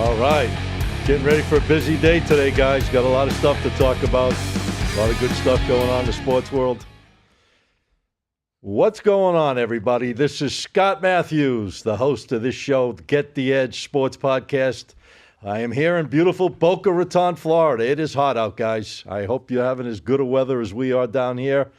All right. Getting ready for a busy day today, guys. Got a lot of stuff to talk about. A lot of good stuff going on in the sports world. What's going on, everybody? This is Scott Matthews, the host of this show, Get the Edge Sports Podcast. I am here in beautiful Boca Raton, Florida. It is hot out, guys. I hope you're having as good a weather as we are down here.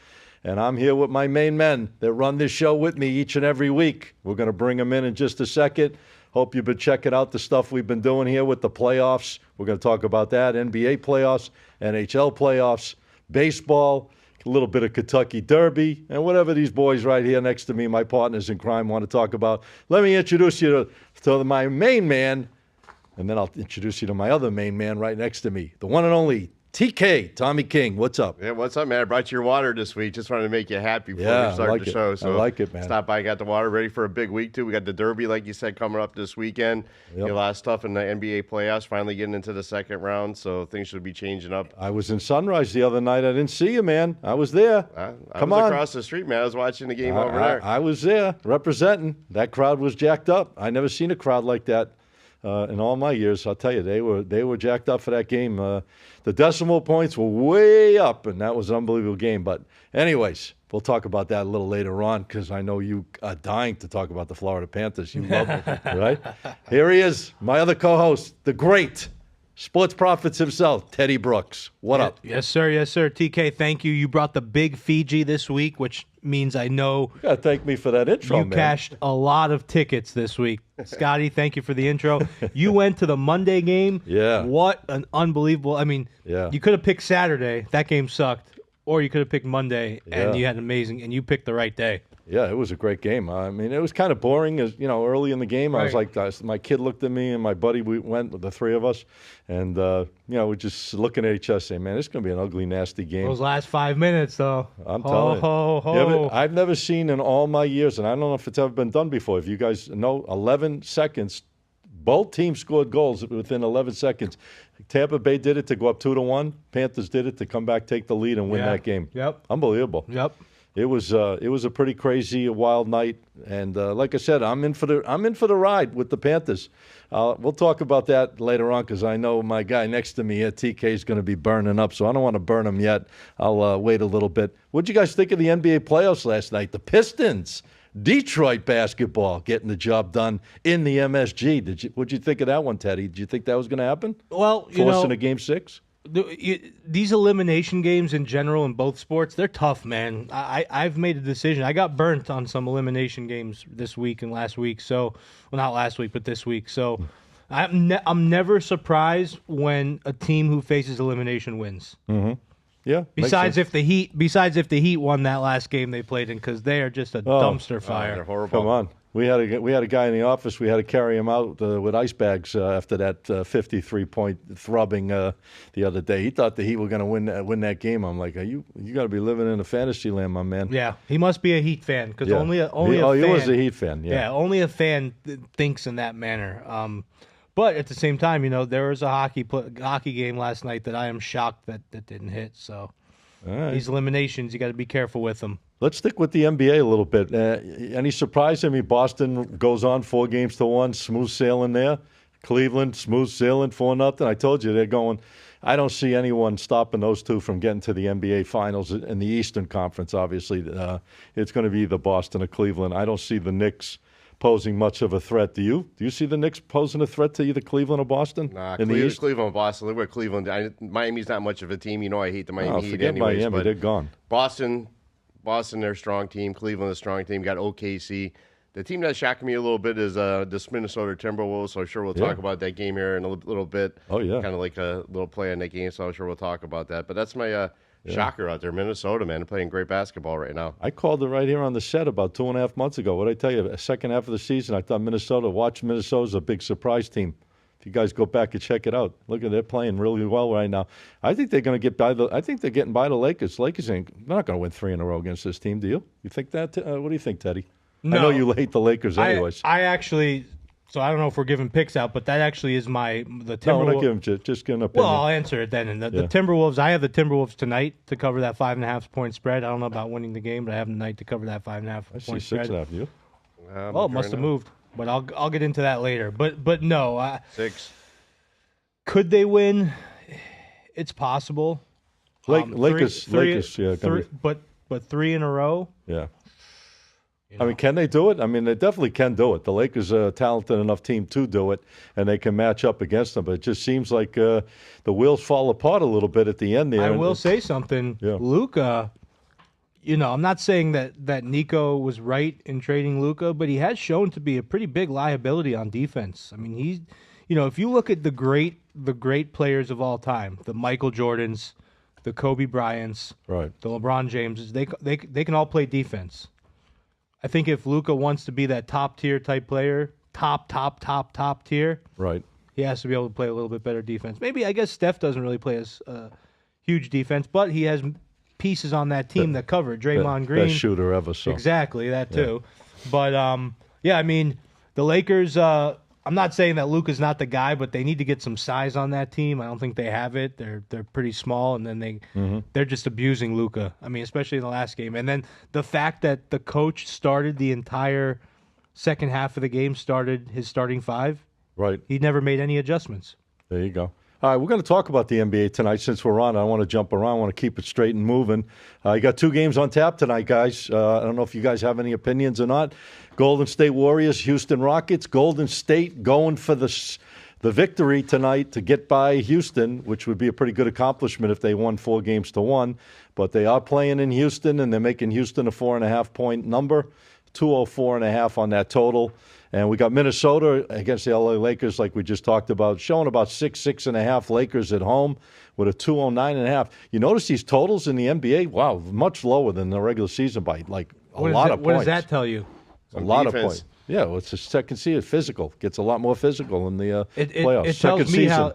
And I'm here with my main men that run this show with me each and every week. We're going to bring them in just a second. Hope you've been checking out the stuff we've been doing here with the playoffs. We're going to talk about that, NBA playoffs, NHL playoffs, baseball, a little bit of Kentucky Derby, and whatever these boys right here next to me, my partners in crime, want to talk about. Let me introduce you to my main man, and then I'll introduce you to my other main man right next to me, the one and only TK, Tommy King. What's up? Yeah, what's up, man? I brought you your water this week. Just wanted to make you happy before we start the show. So I like it, man. Stop by, got the water ready for a big week, too. We got the Derby, like you said, coming up this weekend. Yep. A lot of stuff in the NBA playoffs, finally getting into the second round, so things should be changing up. I was in Sunrise the other night. I didn't see you, man. I was there. I was across the street, man. I was watching the game over there. I was there representing. That crowd was jacked up. I never seen a crowd like that. In all my years, I'll tell you, they were jacked up for that game. The decimal points were way up, and that was an unbelievable game. But anyways, we'll talk about that a little later on because I know you are dying to talk about the Florida Panthers. You love it, right? Here he is, my other co-host, the great Sports Prophets himself, Teddy Brooks. What up? Yes, sir. Yes, sir. TK, thank you. You brought the big Fiji this week, which means I know you got to thank me for that intro, you man. Cashed a lot of tickets this week. Scotty, thank you for the intro. You went to the Monday game. Yeah. What an unbelievable. I mean, yeah. You could have picked Saturday. That game sucked. Or you could have picked Monday, and you had an amazing, and you picked the right day. Yeah, it was a great game. I mean, it was kind of boring. As you know, early in the game, I was like, my kid looked at me and my buddy. We went, the three of us, and we're just looking at each other, saying, "Man, it's going to be an ugly, nasty game." Those last 5 minutes, though. I'm telling you. Yeah, but I've never seen in all my years, and I don't know if it's ever been done before. If you guys know, 11 seconds, both teams scored goals within 11 seconds. Tampa Bay did it to go up 2-1. Panthers did it to come back, take the lead, and win that game. Yep. Unbelievable. Yep. It was a pretty crazy, wild night, and like I said, I'm in for the ride with the Panthers. We'll talk about that later on because I know my guy next to me here, TK, is going to be burning up, so I don't want to burn him yet. I'll wait a little bit. What'd you guys think of the NBA playoffs last night? The Pistons, Detroit basketball, getting the job done in the MSG. What'd you think of that one, Teddy? Did you think that was going to happen? Well, forcing a Game 6. These elimination games in general in both sports, they're tough, man. I've made a decision. I got burnt on some elimination games this week and last week. So, well, not last week, but this week. So, I'm never surprised when a team who faces elimination wins. Mm-hmm. Yeah. Besides if the Heat won that last game they played in, because they are just a dumpster fire. They're horrible. Come on. We had a guy in the office. We had to carry him out with ice bags after that 53-point thrubbing the other day. He thought the Heat were going to win that game. I'm like, you got to be living in a fantasy land, my man. Yeah, he must be a Heat fan because he was a Heat fan. Yeah, only a fan thinks in that manner. But at the same time, there was a hockey game last night that I am shocked that didn't hit. So these eliminations, you got to be careful with them. Let's stick with the NBA a little bit. Any surprise? I mean, Boston goes on 4-1, smooth sailing there. Cleveland, smooth sailing 4-0. I told you they're going. I don't see anyone stopping those two from getting to the NBA Finals in the Eastern Conference. Obviously, it's going to be either Boston or Cleveland. I don't see the Knicks posing much of a threat. Do you? Do you see the Knicks posing a threat to either Cleveland or Boston? Nah, Cleveland or Boston. Look at Cleveland. Miami's not much of a team. I hate the Miami Heat forget anyways. Miami, but they're gone. Boston, they're a strong team. Cleveland, a strong team. Got OKC. The team that's shocking me a little bit is this Minnesota Timberwolves, so I'm sure we'll talk about that game here in a little bit. Oh, yeah. Kind of like a little play on that game, so I'm sure we'll talk about that. But that's my shocker out there. Minnesota, man, playing great basketball right now. I called it right here on the set about 2.5 months ago. What did I tell you? The second half of the season, I thought Minnesota's a big surprise team. If you guys go back and check it out, look at they're playing really well right now. I think they're going to get by I think they're getting by the Lakers. Lakers they're not going to win 3 in a row against this team. Do you? You think that? What do you think, Teddy? No, I know you hate the Lakers, anyways. I actually. So I don't know if we're giving picks out, but that actually is the Timberwolves. No, we're not giving just an opinion. Well, I'll answer it then. And the Timberwolves, I have the Timberwolves tonight to cover that 5.5 point spread. I don't know about winning the game, but I have them tonight to cover that 5.5 point spread. 6.5. You? Well, it must have moved, but I'll get into that later. But no, 6. Could they win? It's possible. Lakers, yeah. But 3 in a row? Yeah. I mean, can they do it? I mean, they definitely can do it. The Lakers are a talented enough team to do it, and they can match up against them. But it just seems like the wheels fall apart a little bit at the end there. I will say something. Yeah. Luka, I'm not saying that Nico was right in trading Luka, but he has shown to be a pretty big liability on defense. I mean, he's, if you look at the great players of all time, the Michael Jordans, the Kobe Bryants, right, the LeBron Jameses, they can all play defense. I think if Luka wants to be that top tier type player, top tier, right, he has to be able to play a little bit better defense. Maybe, I guess Steph doesn't really play as huge defense, but he has pieces on that team that cover Draymond Green, best shooter ever. So exactly that too. Yeah. But I mean, the Lakers. I'm not saying that Luka's not the guy, but they need to get some size on that team. I don't think they have it. They're pretty small, and then they're just abusing Luka. I mean, especially in the last game. And then the fact that the coach started the entire second half of the game, started his starting 5. Right. He never made any adjustments. There you go. All right, we're going to talk about the NBA tonight since we're on. I don't want to jump around. I want to keep it straight and moving. You got 2 games on tap tonight, guys. I don't know if you guys have any opinions or not. Golden State Warriors, Houston Rockets. Golden State going for the victory tonight to get by Houston, which would be a pretty good accomplishment if they won 4-1. But they are playing in Houston, and they're making Houston a 4.5-point number, 204.5 on that total. And we got Minnesota against the LA Lakers, like we just talked about, showing about 6.5 Lakers at home with a 209.5. You notice these totals in the NBA? Wow, much lower than the regular season by like a lot of points. What does that tell you? A lot of points. Yeah, well, it's the second season. Physical gets a lot more physical in the playoffs.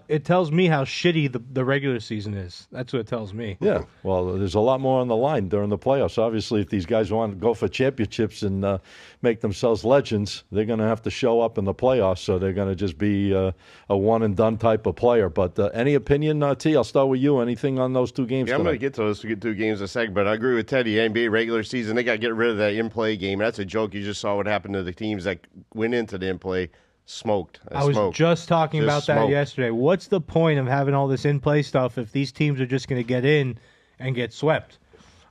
It tells me how shitty the regular season is. That's what it tells me. Yeah, well, there's a lot more on the line during the playoffs. Obviously, if these guys want to go for championships and make themselves legends, they're going to have to show up in the playoffs. So they're going to just be a one-and-done type of player. But any opinion, T? I'll start with you. Anything on those 2 games? Yeah, I'm going to get to those 2 games in a second. But I agree with Teddy. NBA regular season, they got to get rid of that in-play game. That's a joke. You just saw what happened to the teams that went into the in-play, smoked. I was just talking about that yesterday. What's the point of having all this in-play stuff if these teams are just going to get in and get swept?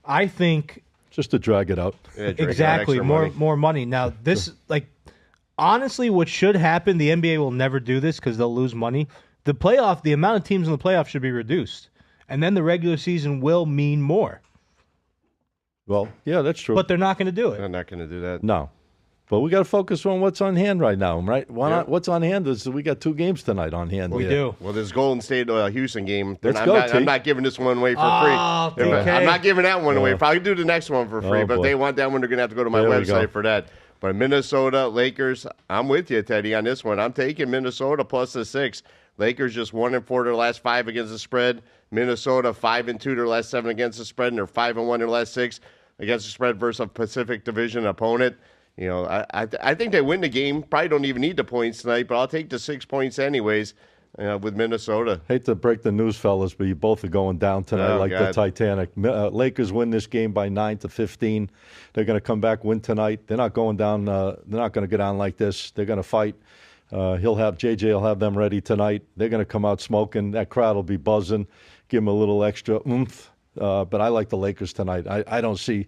I think just to drag it out. Yeah, exactly, more money. Now, this, honestly, what should happen, the NBA will never do this because they'll lose money. The amount of teams in the playoff should be reduced, and then the regular season will mean more. Well, yeah, that's true. But they're not going to do it. They're not going to do that. No. But we got to focus on what's on hand right now, right? What's on hand is we got 2 games tonight on hand. We do. Well, this Golden State Houston game. Let's go, I'm not giving this one away for free. TK. I'm not giving that one away. I'll do the next one for free. But if they want that one, they're going to have to go to my website for that. But Minnesota, Lakers, I'm with you, Teddy, on this one. I'm taking Minnesota plus the 6. Lakers just 1-4 their last 5 against the spread. Minnesota 5-2 their last 7 against the spread, and they're 5-1 their last 6 against the spread versus a Pacific Division opponent. I think they win the game. Probably don't even need the points tonight, but I'll take the 6 points anyways with Minnesota. Hate to break the news, fellas, but you both are going down tonight the Titanic. Lakers win this game by 9-15. They're going to come back, win tonight. They're not going down. They're not going to go down like this. They're going to fight. JJ will have them ready tonight. They're going to come out smoking. That crowd will be buzzing. Give them a little extra oomph. But I like the Lakers tonight. I don't see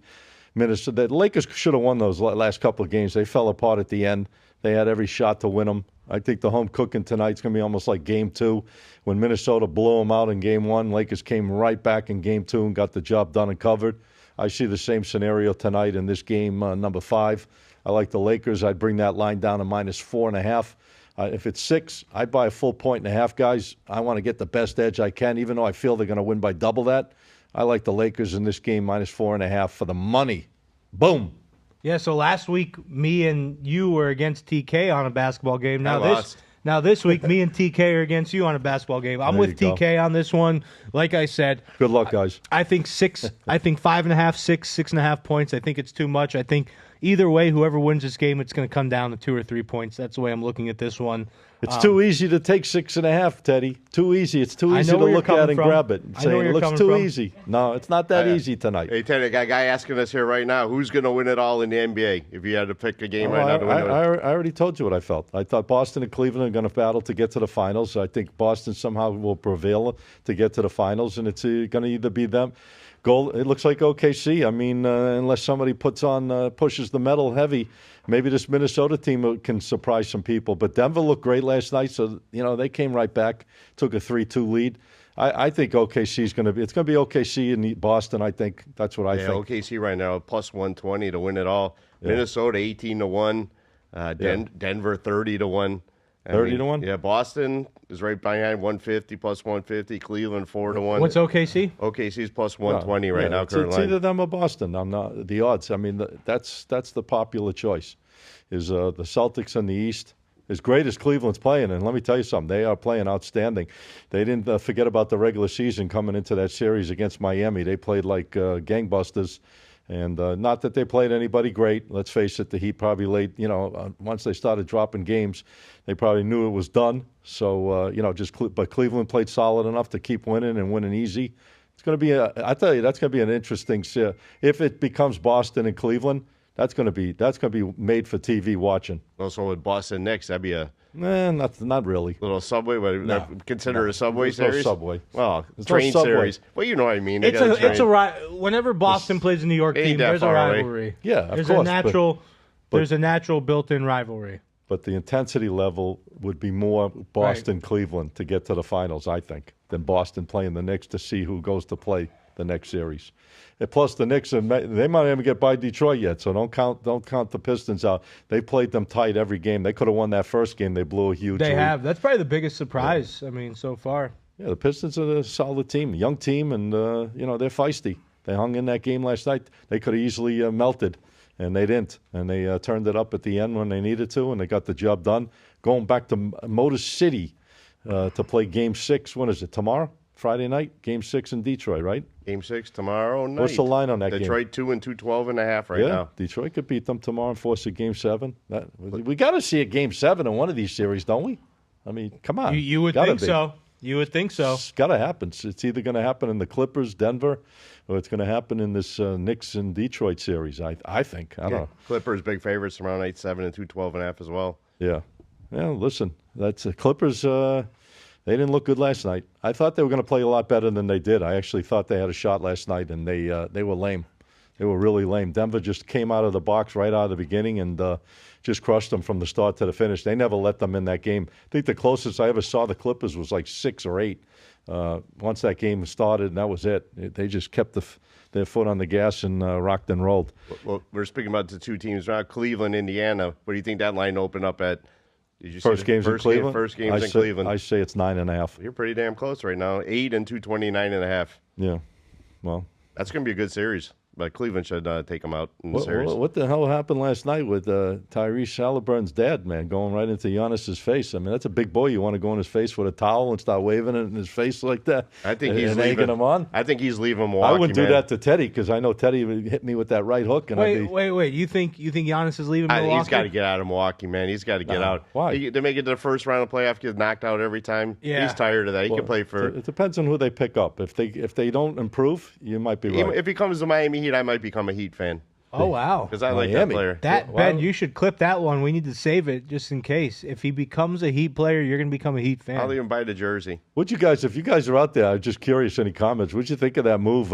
Minnesota. The Lakers should have won those last couple of games. They fell apart at the end. They had every shot to win them. I think the home cooking tonight's going to be almost like Game 2. When Minnesota blew them out in Game 1, Lakers came right back in Game 2 and got the job done and covered. I see the same scenario tonight in this game, number 5. I like the Lakers. I'd bring that line down to -4.5. If it's 6, I'd buy a full 1.5, guys. I want to get the best edge I can, even though I feel they're going to win by double that. I like the Lakers in this game -4.5 for the money. Boom. Yeah, so last week, me and you were against TK on a basketball game. Now this week, me and TK are against you on a basketball game. I'm with TK on this one. Like I said, good luck, guys. I think 6. I think 5.5, 6.5 points. I think it's too much. I think either way, whoever wins this game, it's going to come down to 2 or 3 points. That's the way I'm looking at this one. It's too easy to take 6.5, Teddy. Too easy. It's too easy to look at and grab it and say it looks too easy. No, it's not that easy tonight. Hey, Teddy, I got a guy asking us here right now, who's going to win it all in the NBA if you had to pick a game right now to win it? I already told you what I felt. I thought Boston and Cleveland are going to battle to get to the finals. I think Boston somehow will prevail to get to the finals, and it's going to either be them. It looks like OKC. I mean, unless somebody pushes the metal heavy, maybe this Minnesota team can surprise some people. But Denver looked great last night, so they came right back, took a 3-2 lead. I think OKC is going to be. It's going to be OKC and Boston. I think that's what I think. OKC right now plus 120 to win it all. Yeah. Minnesota 18-1. Denver 30-1. 30-1? Yeah, Boston is right behind 150 plus 150. Cleveland 4-1. What's OKC? OKC's plus 120 right now. It's either them or Boston. I'm not the odds. I mean, that's the popular choice. Is the Celtics in the East. As great as Cleveland's playing, and let me tell you something, they are playing outstanding. They didn't forget about the regular season coming into that series against Miami. They played like gangbusters. And not that they played anybody great. Let's face it, the Heat probably once they started dropping games, they probably knew it was done. So, but Cleveland played solid enough to keep winning and winning easy. It's going to be I tell you, that's going to be an interesting series. If it becomes Boston and Cleveland, that's going to be made for TV watching. Also with Boston next, that'd be a not really. Little subway, consider a subway series. No subway. Well, train series. Well, you know what I mean. It's whenever Boston plays a New York team, there's a rivalry. Yeah, of course. There's a natural built-in rivalry. But the intensity level would be more Boston-Cleveland to get to the finals, I think, than Boston playing the Knicks to see who goes to play the next series. And plus, the Knicks, they might not even get by Detroit yet, so don't count the Pistons out. They played them tight every game. They could have won that first game. They blew a huge lead. They have. That's probably the biggest surprise, so far. Yeah, the Pistons are a solid team, a young team, and, they're feisty. They hung in that game last night. They could have easily melted, and they didn't. And they turned it up at the end when they needed to, and they got the job done. Going back to Motor City to play Game 6. When is it, tomorrow? Friday night, Game 6 in Detroit, right? Game 6 tomorrow night. What's the line on that game? Detroit 2 and 212.5 right now. Detroit could beat them tomorrow and force a Game 7. We got to see a Game 7 in one of these series, don't we? I mean, come on. You would think so. You would think so. It's got to happen. It's either going to happen in the Clippers, Denver, or it's going to happen in this Knicks and Detroit series, I think. I don't know. Clippers, big favorites tomorrow night, 7 and 212.5 as well. Yeah. Yeah, listen, that's Clippers. They didn't look good last night. I thought they were going to play a lot better than they did. I actually thought they had a shot last night, and they were lame. They were really lame. Denver just came out of the box right out of the beginning and just crushed them from the start to the finish. They never let them in that game. I think the closest I ever saw the Clippers was like 6 or 8. Once that game started, and that was it. They just kept their foot on the gas and rocked and rolled. Well, we're speaking about the two teams now, Cleveland, Indiana. What do you think that line opened up at? Did you first games in Cleveland? First games in Cleveland. I say it's 9.5. You're pretty damn close right now. 8 and 229.5. Yeah. Well, that's going to be a good series. But Cleveland should take them out in the series. What the hell happened last night with Tyrese Halliburton's dad, man, going right into Giannis's face? I mean, that's a big boy. You want to go in his face with a towel and start waving it in his face like that? I think he's leaving him on. I think he's leaving Milwaukee. I wouldn't do that to Teddy because I know Teddy would hit me with that right hook. And wait. You think Giannis is leaving Milwaukee? He's got to get out of Milwaukee, man. He's got to get out. Why? They make it to the first round of playoff, get knocked out every time. Yeah. He's tired of that. He can play for. It depends on who they pick up. If they don't improve, you might be right. If he comes to Miami Heat, I might become a Heat fan. Oh, wow. Because I like that player. Ben, you should clip that one. We need to save it just in case. If he becomes a Heat player, you're going to become a Heat fan. I'll even buy the jersey. If you guys are out there, I'm just curious, any comments? What'd you think of that move,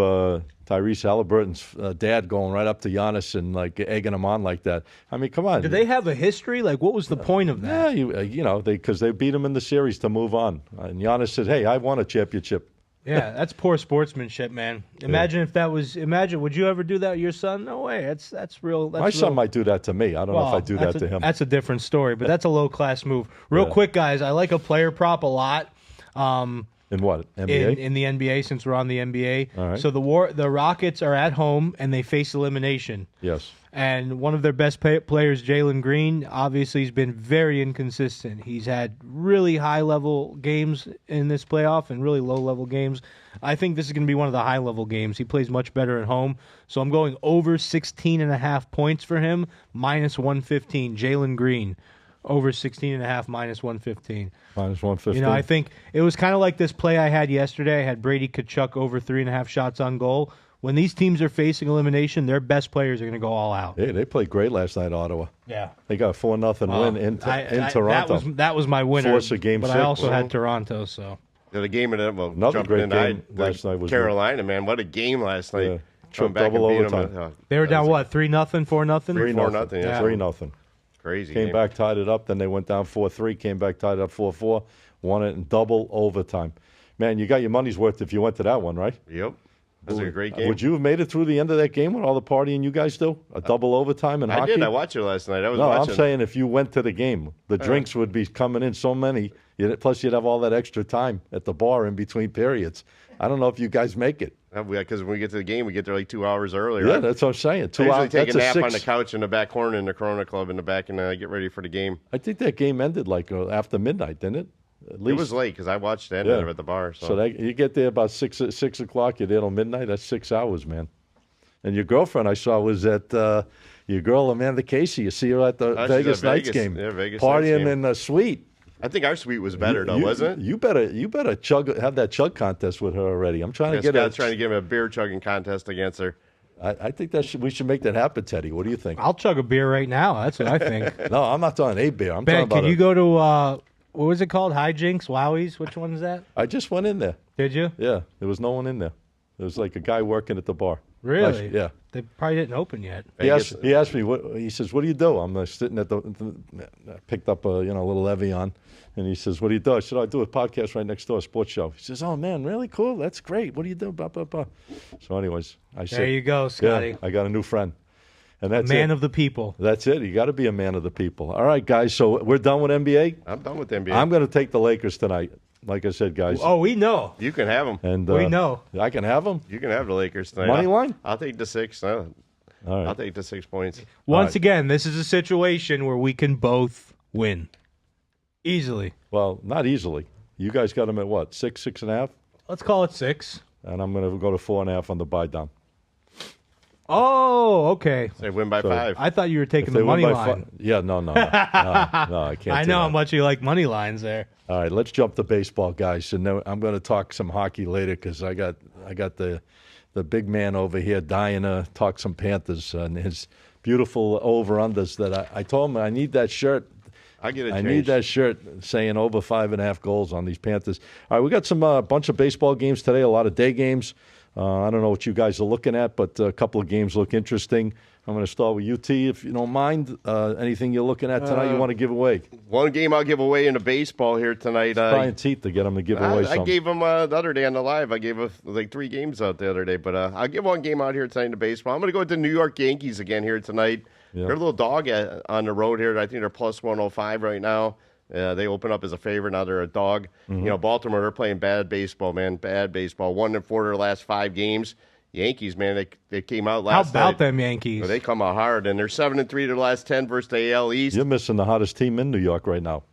Tyrese Halliburton's dad going right up to Giannis and like egging him on like that? I mean, come on. Do they have a history? Like, what was the point of that? Yeah, because they beat him in the series to move on. And Giannis said, hey, I won a championship. Yeah, that's poor sportsmanship, man. Imagine if that was. Would you ever do that with your son? No way. That's real. My son might do that to me. I don't know if I do that to him. That's a different story, but that's a low class move. Real quick, guys, I like a player prop a lot. In what, NBA? In the NBA, since we're on the NBA. All right. So the Rockets are at home and they face elimination. Yes. And one of their best players, Jalen Green, obviously has been very inconsistent. He's had really high-level games in this playoff and really low-level games. I think this is going to be one of the high-level games. He plays much better at home. So I'm going over 16.5 points for him, minus 115, Jalen Green. Over 16.5, minus 115. Minus 115. I think it was kind of like this play I had yesterday. I had Brady Tkachuk over 3.5 shots on goal. When these teams are facing elimination, their best players are going to go all out. Hey, they played great last night, Ottawa. Yeah. They got a 4-0 win in Toronto. That was my winner. Force a game but 6. I also had Toronto, so. The game in it, another great game last night was Carolina, man. What a game last night. Yeah. Double overtime. They were down, 3-0, 4-0? 3-0, yeah. 3-0. Crazy. Came back, tied it up. Then they went down 4-3. Came back, tied it up 4-4. Won it in double overtime. Man, you got your money's worth if you went to that one, right? Yep. That was a great game. Would you have made it through the end of that game with all the partying you guys do? A double overtime in hockey? I did. I watched it last night. I'm saying if you went to the game, the drinks would be coming in so many. Plus, you'd have all that extra time at the bar in between periods. I don't know if you guys make it. Because when we get to the game, we get there like 2 hours earlier. Yeah, right? that's what I'm saying. 2 I hours. usually take a nap on the couch in the back corner in the Corona Club in the back and get ready for the game. I think that game ended like after midnight, didn't it? At least. It was late because I watched the end of it at the bar. So you get there about 6 o'clock. You're there till midnight. That's 6 hours, man. And your girlfriend I saw was at your girl Amanda Casey. You see her at the Vegas Knights game. Yeah, Vegas partying Knights game. in the suite. I think our suite was better though, wasn't it? You better have that chug contest with her already. I'm trying to get Scott's trying to give him a beer chugging contest against her. I think we should make that happen, Teddy. What do you think? I'll chug a beer right now. That's what I think. No, I'm not talking a beer. I'm Ben, talking about can you go to what was it called? Hijinks, Wowies? Which one is that? I just went in there. Did you? Yeah, there was no one in there. There was like a guy working at the bar. Really? Yeah. They probably didn't open yet. He asked me what he says. What do you do? I'm sitting at picked up a little Evian, and he says, "What do you do?" I said, "I do a podcast right next door, a sports show." He says, "Oh man, really cool. That's great. What do you do?" Blah, blah, blah. So, anyways, I said, "There you go, Scotty. Yeah, I got a new friend." And that's man of the people. That's it. You got to be a man of the people. All right, guys. So we're done with NBA. I'm done with NBA. I'm going to take the Lakers tonight. Like I said, guys. Oh, we know. You can have them. And we know. I can have them. You can have the Lakers tonight. Money line? I'll take the 6. All right. I'll take the 6 points. Once again, this is a situation where we can both win easily. Well, not easily. You guys got them at what? 6, 6.5? Let's call it 6. And I'm going to go to 4.5 on the buy down. Oh, okay. They win by 5. I thought you were taking the money line. Yeah, no, I can't. I know how much you like money lines there. All right, let's jump to baseball, guys, and then I'm going to talk some hockey later because I got the big man over here dying to talk some Panthers and his beautiful over-unders that I told him I need that shirt. I need that shirt saying over 5.5 goals on these Panthers. All right, we got some bunch of baseball games today, a lot of day games. I don't know what you guys are looking at, but a couple of games look interesting. I'm going to start with UT, if you don't mind. Anything you're looking at tonight you want to give away? One game I'll give away in the baseball here tonight. Brian Teeth to get him to give away something. I gave him the other day on the live. I gave like 3 games out the other day, but I'll give one game out here tonight in the baseball. I'm going to go with the New York Yankees again here tonight. Yeah. They're a little dog on the road here. I think they're plus 105 right now. They open up as a favorite. Now they're a dog. Mm-hmm. Baltimore, they're playing bad baseball, man. Bad baseball. 1-4 their last 5 games. Yankees, man, they came out last night. How about them Yankees? Well, they come out hard, and they're 7-3 their last 10 versus the AL East. You're missing the hottest team in New York right now.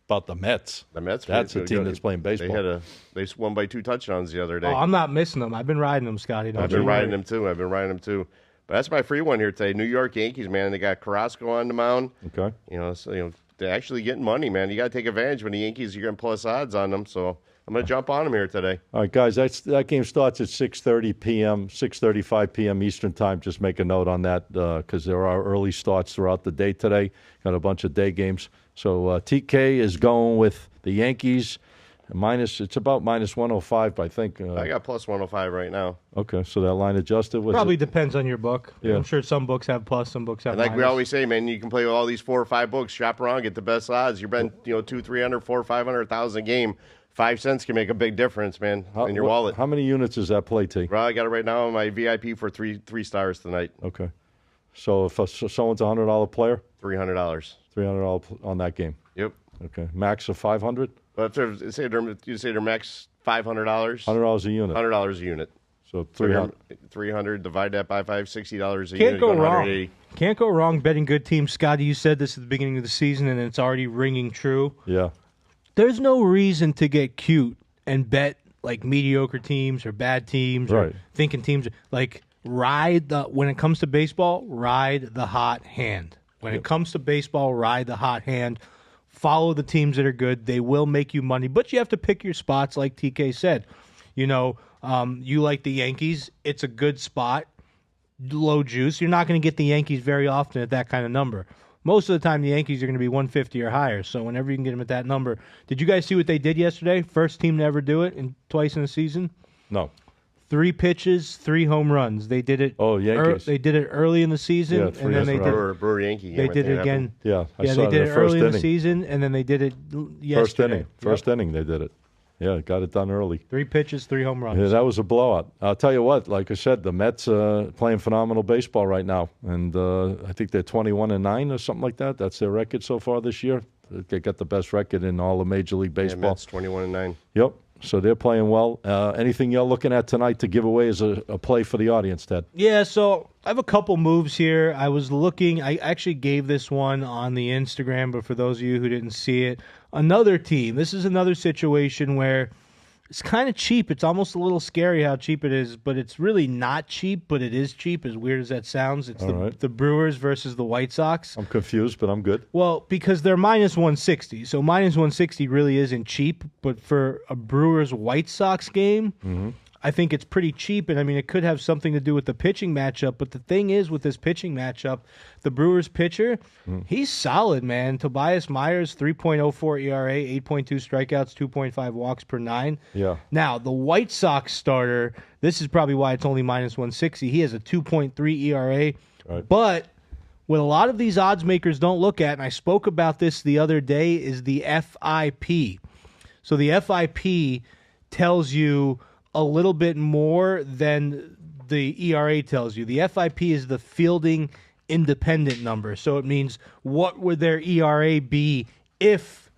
About the Mets. The Mets. That's a team that's playing baseball. They won by 2 touchdowns the other day. Oh, I'm not missing them. I've been riding them, Scotty. I've been riding them too. But that's my free one here today. New York Yankees, man. They got Carrasco on the mound. Okay. They're actually getting money, man. You got to take advantage when the Yankees are getting plus odds on them. So I'm going to jump on them here today. All right, guys. That game starts at 6:30 p.m., 6:35 p.m. Eastern time. Just make a note on that because there are early starts throughout the day today. Got a bunch of day games. So TK is going with the Yankees. It's about minus 105, I think. I got plus 105 right now. Okay, so that line adjusted. Probably depends on your book. Yeah. I'm sure some books have plus, some books have and like minus. we always say, man, you can play with all these 4 or 5 books, shop around, get the best odds. You're betting, 200, 300, 400, 500,000 a game. 5 cents can make a big difference, man, in your wallet. How many units is that play, T? Well, I got it right now on my VIP for three stars tonight. Okay. So if someone's a $100 player? $300. $300 on that game? Yep. Okay. Max of 500? But you say their max $500. $100 a unit. $100 a unit. So 300 divide that by 5, $60 a Can't unit. go wrong. Can't go wrong betting good teams. Scotty, you said this at the beginning of the season, and it's already ringing true. Yeah. There's no reason to get cute and bet like mediocre teams or bad teams or thinking teams like when it comes to baseball, ride the hot hand. When it comes to baseball, ride the hot hand. follow the teams that are good. They will make you money, but you have to pick your spots, like TK said. You like the Yankees. It's a good spot, low juice. You're not going to get the Yankees very often at that kind of number. Most of the time, the Yankees are going to be 150 or higher. So whenever you can get them at that number. Did you guys see what they did yesterday? First team to ever do it twice in a season? No. 3 pitches, 3 home runs. They did it. Oh, Yankees. They did it early in the season, and then they did Brewer Yankee game. They did it again. Yeah, they did it early in the season, and then they did it yesterday. First inning, they did it. Yeah, got it done early. 3 pitches, 3 home runs. Yeah, that was a blowout. I'll tell you what. Like I said, the Mets playing phenomenal baseball right now, and I think they're 21-9 or something like that. That's their record so far this year. They got the best record in all of Major League Baseball. Yeah, Mets 21-9. Yep. So they're playing well. Anything you're looking at tonight to give away as a play for the audience, Ted? Yeah, so I have a couple moves here. I was looking. I actually gave this one on the Instagram, but for those of you who didn't see it, another team. This is another situation where it's kind of cheap. It's almost a little scary how cheap it is, but it's really not cheap, but it is cheap, as weird as that sounds. It's the Brewers versus the White Sox. I'm confused, but I'm good. Well, because they're minus 160. So minus 160 really isn't cheap, but for a Brewers-White Sox game, I think it's pretty cheap, and I mean, it could have something to do with the pitching matchup, but the thing is with this pitching matchup, the Brewers pitcher, he's solid, man. Tobias Myers, 3.04 ERA, 8.2 strikeouts, 2.5 walks per 9. Yeah. Now, the White Sox starter, this is probably why it's only minus 160. He has a 2.3 ERA, but what a lot of these odds makers don't look at, and I spoke about this the other day, is the FIP. So the FIP tells you a little bit more than the ERA tells you. The FIP is the fielding independent number. So it means what would their ERA be if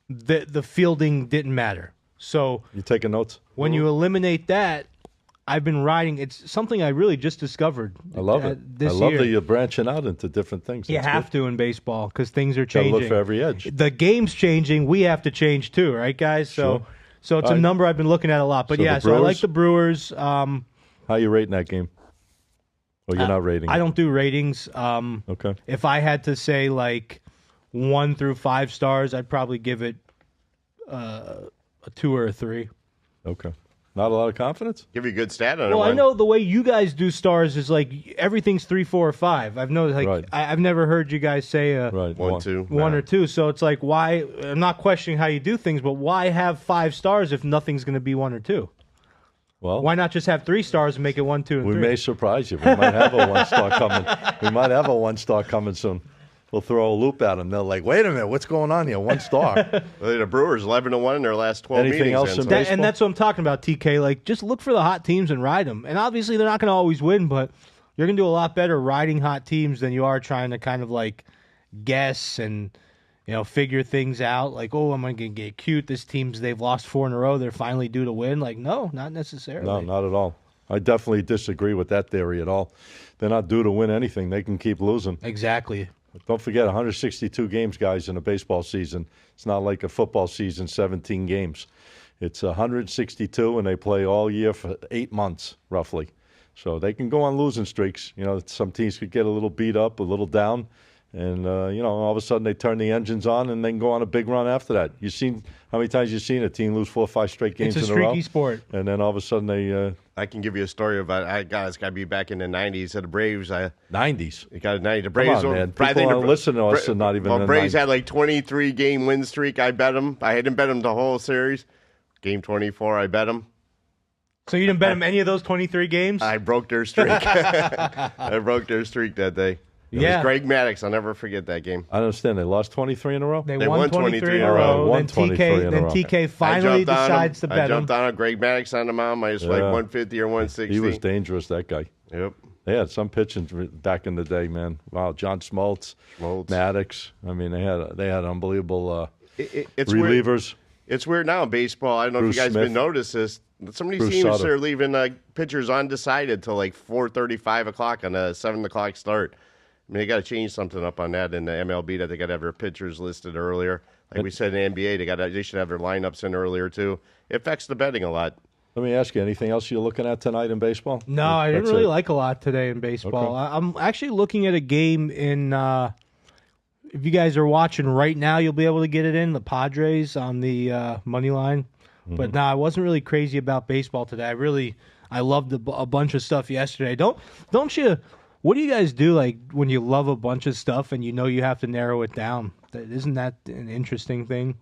the fielding didn't matter. So you taking notes? When you eliminate that, I've been riding. It's something I really just discovered. I love it. This I love year. that you're branching out into different things. You have to in baseball because things are Gotta changing. look for every edge. The game's changing. We have to change too, right, guys? So it's a number I've been looking at a lot. But So yeah, the so I like Brewers? the Brewers. How you rating that game? Or you're not rating? I don't do ratings. Okay. If I had to say like 1 through 5 stars, I'd probably give it a 2 or a 3. Okay. Not a lot of confidence? Give you a good stat on it. Well, I know the way you guys do stars is like everything's 3, 4, or 5. I've noticed, like Right. I've never heard you guys say Right. 1, 2. 1 or 2. So it's like, why? I'm not questioning how you do things, but why have 5 stars if nothing's going to be 1 or 2? Well, Why not just have 3 stars and make it 1, 2, and we 3? may surprise you. We might have a 1-star coming. We might have a 1-star coming soon. We'll throw a loop at them. They're like, wait a minute, what's going on here? 1 star. Well, the Brewers 11-1 in their last 12 Anything meetings. else in so- baseball? And that's what I'm talking about, TK. Like, just look for the hot teams and ride them. And obviously, they're not going to always win, but you're going to do a lot better riding hot teams than you are trying to kind of like guess and figure things out. Like, oh, I'm going to get cute. This team's they've lost 4 in a row. They're finally due to win. Like, no, not necessarily. No, not at all. I definitely disagree with that theory at all. They're not due to win anything. They can keep losing. Exactly. Don't forget, 162 games, guys, in a baseball season. It's not like a football season, 17 games. It's 162, and they play all year for 8 months, roughly. So they can go on losing streaks. Some teams could get a little beat up, a little down, and, all of a sudden they turn the engines on and then go on a big run after that. You've seen how many times you've seen a team lose 4 or 5 straight games It's a in a row? streaky sport. And then all of a sudden they I can give you a story about it's got to be back in the 90s. At the Braves, 90s. it got a 90. The Come Braves, on, man. I People think aren't listening to us and not even in the Braves 90s. had like 23-game win streak. I bet them. I hadn't bet them the whole series. Game 24, I bet them. So you didn't bet them any of those 23 games? I broke their streak. I broke their streak that day. It Yeah. was Greg Maddox. I'll never forget that game. I understand. They lost 23 in a row? They They won won 23 in a 23 row. Won Then 23 in a then row. TK finally decides to bet I him. jumped on Greg Maddox on the mound. I was like Yeah. 150 or 160. He was dangerous, that guy. Yep. They had some pitching back in the day, man. Wow, John Smoltz, Maddox. I mean, they had unbelievable It's relievers. Weird. It's weird now in baseball. I don't know Bruce if you guys Smith. been noticed this. Some of these Bruce teams Sutter. are leaving pitchers undecided till like 4:30, 5 o'clock on a 7 o'clock start. I mean, they got to change something up on that in the MLB. That they got to have their pitchers listed earlier. Like we said in the NBA, they should have their lineups in earlier too. It affects the betting a lot. Let me ask you, anything else you're looking at tonight in baseball? No, I didn't That's really it. like a lot today in baseball. Okay. I'm actually looking at a game in if you guys are watching right now, you'll be able to get it in. The Padres on the money line. Mm-hmm. But no, I wasn't really crazy about baseball today. I loved a bunch of stuff yesterday. Don't you? What do you guys do like when you love a bunch of stuff and you know you have to narrow it down? Isn't that an interesting thing?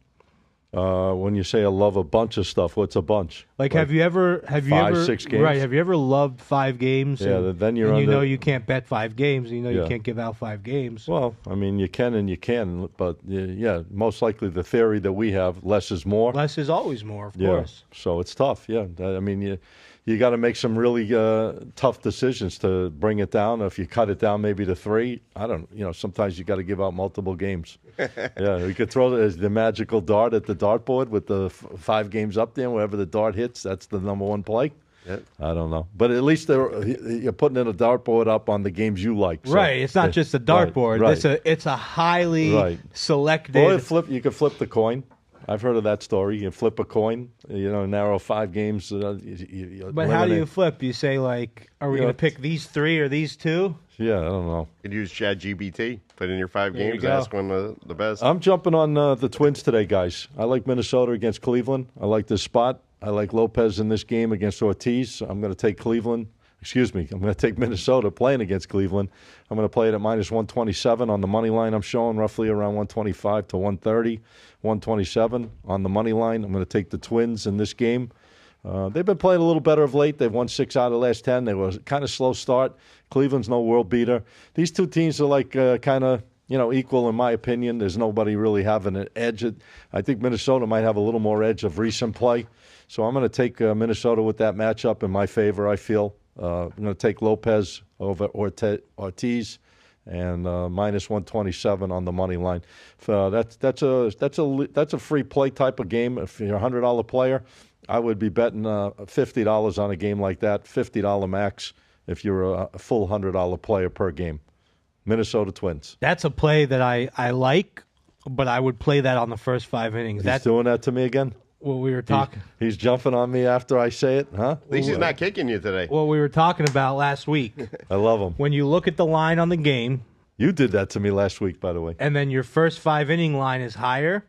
When you say I love a bunch of stuff, what's a bunch? Like have you ever 6 games? Right? Have you ever loved 5 games? Yeah, then you're and you know you can't bet 5 games. And you can't give out 5 games. Well, I mean, you can, but yeah, most likely the theory that we have, less is more. Less is always more, of course. So it's tough. Yeah, I mean, you got to make some really tough decisions to bring it down. If you cut it down maybe to 3, sometimes you got to give out multiple games. Yeah, we could throw the magical dart at the dartboard with the 5 games up there. Wherever the dart hits, that's the number 1 play. Yep. I don't know, but at least you're putting in a dartboard up on the games you like. So. Right, it's not just a dartboard. Right. It's a highly selected. Or you could flip the coin. I've heard of that story. You flip a coin, narrow 5 games. But how do you flip? You say, like, are we going to pick these 3 or these 2? Yeah, I don't know. You could use ChatGPT, put in your 5 games, ask one the best. I'm jumping on the Twins today, guys. I like Minnesota against Cleveland. I like this spot. I like Lopez in this game against Ortiz. I'm going to take Cleveland. Excuse me. I'm going to take Minnesota playing against Cleveland. I'm going to play it at minus 127 on the money line. I'm showing roughly around 125 to 130, 127 on the money line. I'm going to take the Twins in this game. They've been playing a little better of late. They've won 6 out of the last 10. They were kind of slow start. Cleveland's no world beater. These 2 teams are like kind of equal in my opinion. There's nobody really having an edge. I think Minnesota might have a little more edge of recent play. So I'm going to take Minnesota with that matchup in my favor, I feel. I'm going to take Lopez over Ortiz and minus 127 on the money line. That's a free play type of game. If you're a $100 player, I would be betting $50 on a game like that, $50 max if you're a full $100 player per game. Minnesota Twins. That's a play that I like, but I would play that on the first 5 innings. He's doing that to me again? Well, we were talking. He's jumping on me after I say it, huh? At least he's not kicking you today. Well, we were talking about last week. I love him. When you look at the line on the game. You did that to me last week, by the way. And then your first 5 inning line is higher.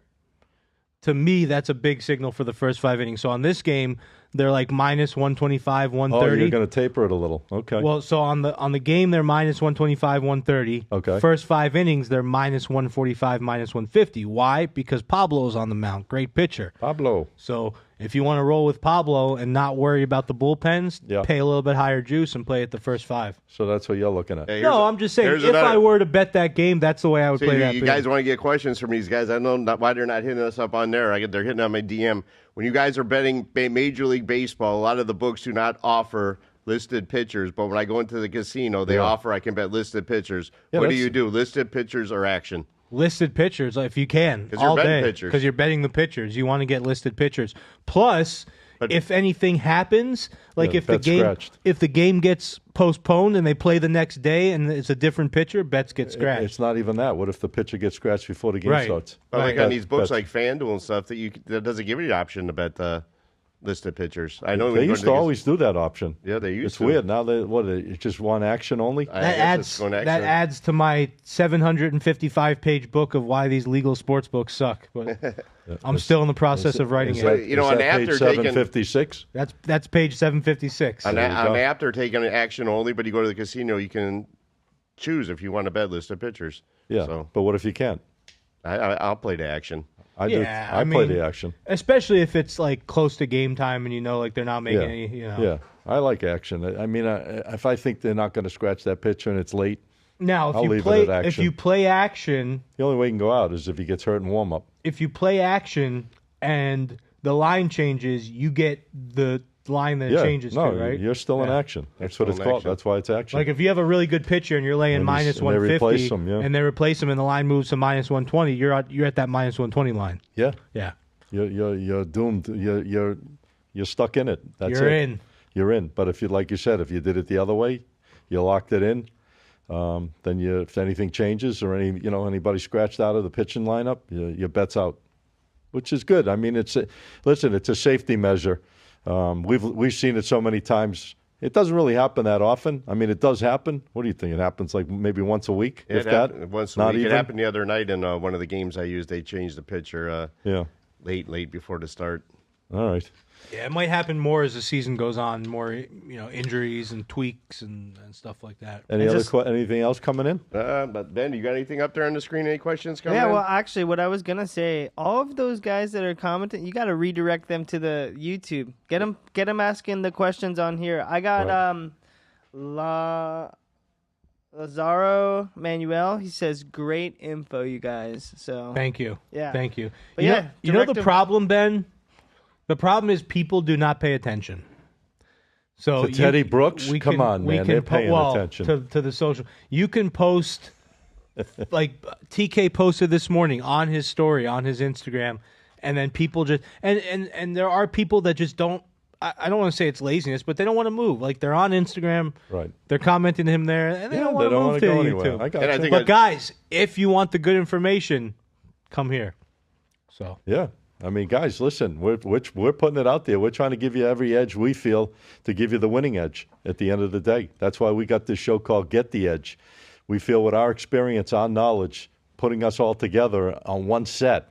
To me, that's a big signal for the first 5 innings. So on this game, they're like minus 125, 130. Oh, you're going to taper it a little. Okay. Well, so on the game, they're minus 125, 130. Okay. First 5 innings, they're minus 145, minus 150. Why? Because Pablo's on the mound. Great pitcher. Pablo. So if you want to roll with Pablo and not worry about the bullpens, pay a little bit higher juice and play at the first 5. So that's what you're looking at. Hey, I'm just saying, if I were to bet that game, that's the way I would play that. You guys want to get questions from these guys? I don't know why they're not hitting us up on there. They're hitting on my DM. When you guys are betting Major League Baseball, a lot of the books do not offer listed pitchers, but when I go into the casino, they offer I can bet listed pitchers. What do you do, listed pitchers or action? Listed pitchers, if you can, all day, because you're betting the pitchers. You want to get listed pitchers. Plus, if anything happens, like if the game gets postponed and they play the next day and it's a different pitcher, bets get scratched. It's not even that. What if the pitcher gets scratched before the game starts? But like on these books like FanDuel and stuff, that doesn't give you the option to bet listed pitchers. I know they used to always do that option. Yeah, they used to. It's weird now. It's just one action only. That adds to my 755-page book of why these legal sports books suck. But I'm still in the process of writing it. On page 756. That's page 756. On app, they're taking action only, but you go to the casino, you can choose if you want to bet listed pitchers. Yeah, but what if you can't? I'll play the action. I play the action, especially if it's like close to game time and like they're not making any. Yeah, I like action. I mean, if I think they're not going to scratch that pitcher and it's late, now if you play action, the only way you can go out is if he gets hurt in warm up. If you play action and the line changes, you get the line that it changes to, right? You're still in action. That's what it's called. That's why it's action. Like if you have a really good pitcher and you're laying minus 150 and they replace him and the line moves to minus 120, you're at that minus 120 line. Yeah. Yeah. You're doomed. You're stuck in it. That's it. You're in. But if you, like you said, if you did it the other way, you locked it in. Then if anything changes or anybody scratched out of the pitching lineup, your bet's out, which is good. I mean, it's a safety measure. We've seen it so many times It doesn't really happen that often. I mean, it does happen. What do you think? It happens like maybe once a week, if that? Once a week. It happened the other night in one of the games I used. They changed the pitcher late before the start. All right. Yeah, it might happen more as the season goes on, more injuries and tweaks and stuff like that. Anything else coming in? But Ben, you got anything up there on the screen? Any questions coming in? Yeah, well, actually, what I was going to say, all of those guys that are commenting, you got to redirect them to the YouTube. Get them asking the questions on here. I got Lazaro Manuel. He says, great info, you guys. So Thank you. Yeah. Thank you. But you know the problem, Ben? The problem is people do not pay attention. So Teddy Brooks, come on, man, they're paying attention to the social. You can post, like TK posted this morning on his story on his Instagram, and then people just and there are people that just don't. I don't want to say it's laziness, but they don't want to move. Like they're on Instagram, right? They're commenting him there, and they don't want to move to YouTube. I got you. But guys, if you want the good information, come here. So yeah. I mean, guys, listen, we're putting it out there. We're trying to give you every edge we feel to give you the winning edge at the end of the day. That's why we got this show called Get the Edge. We feel with our experience, our knowledge, putting us all together on one set.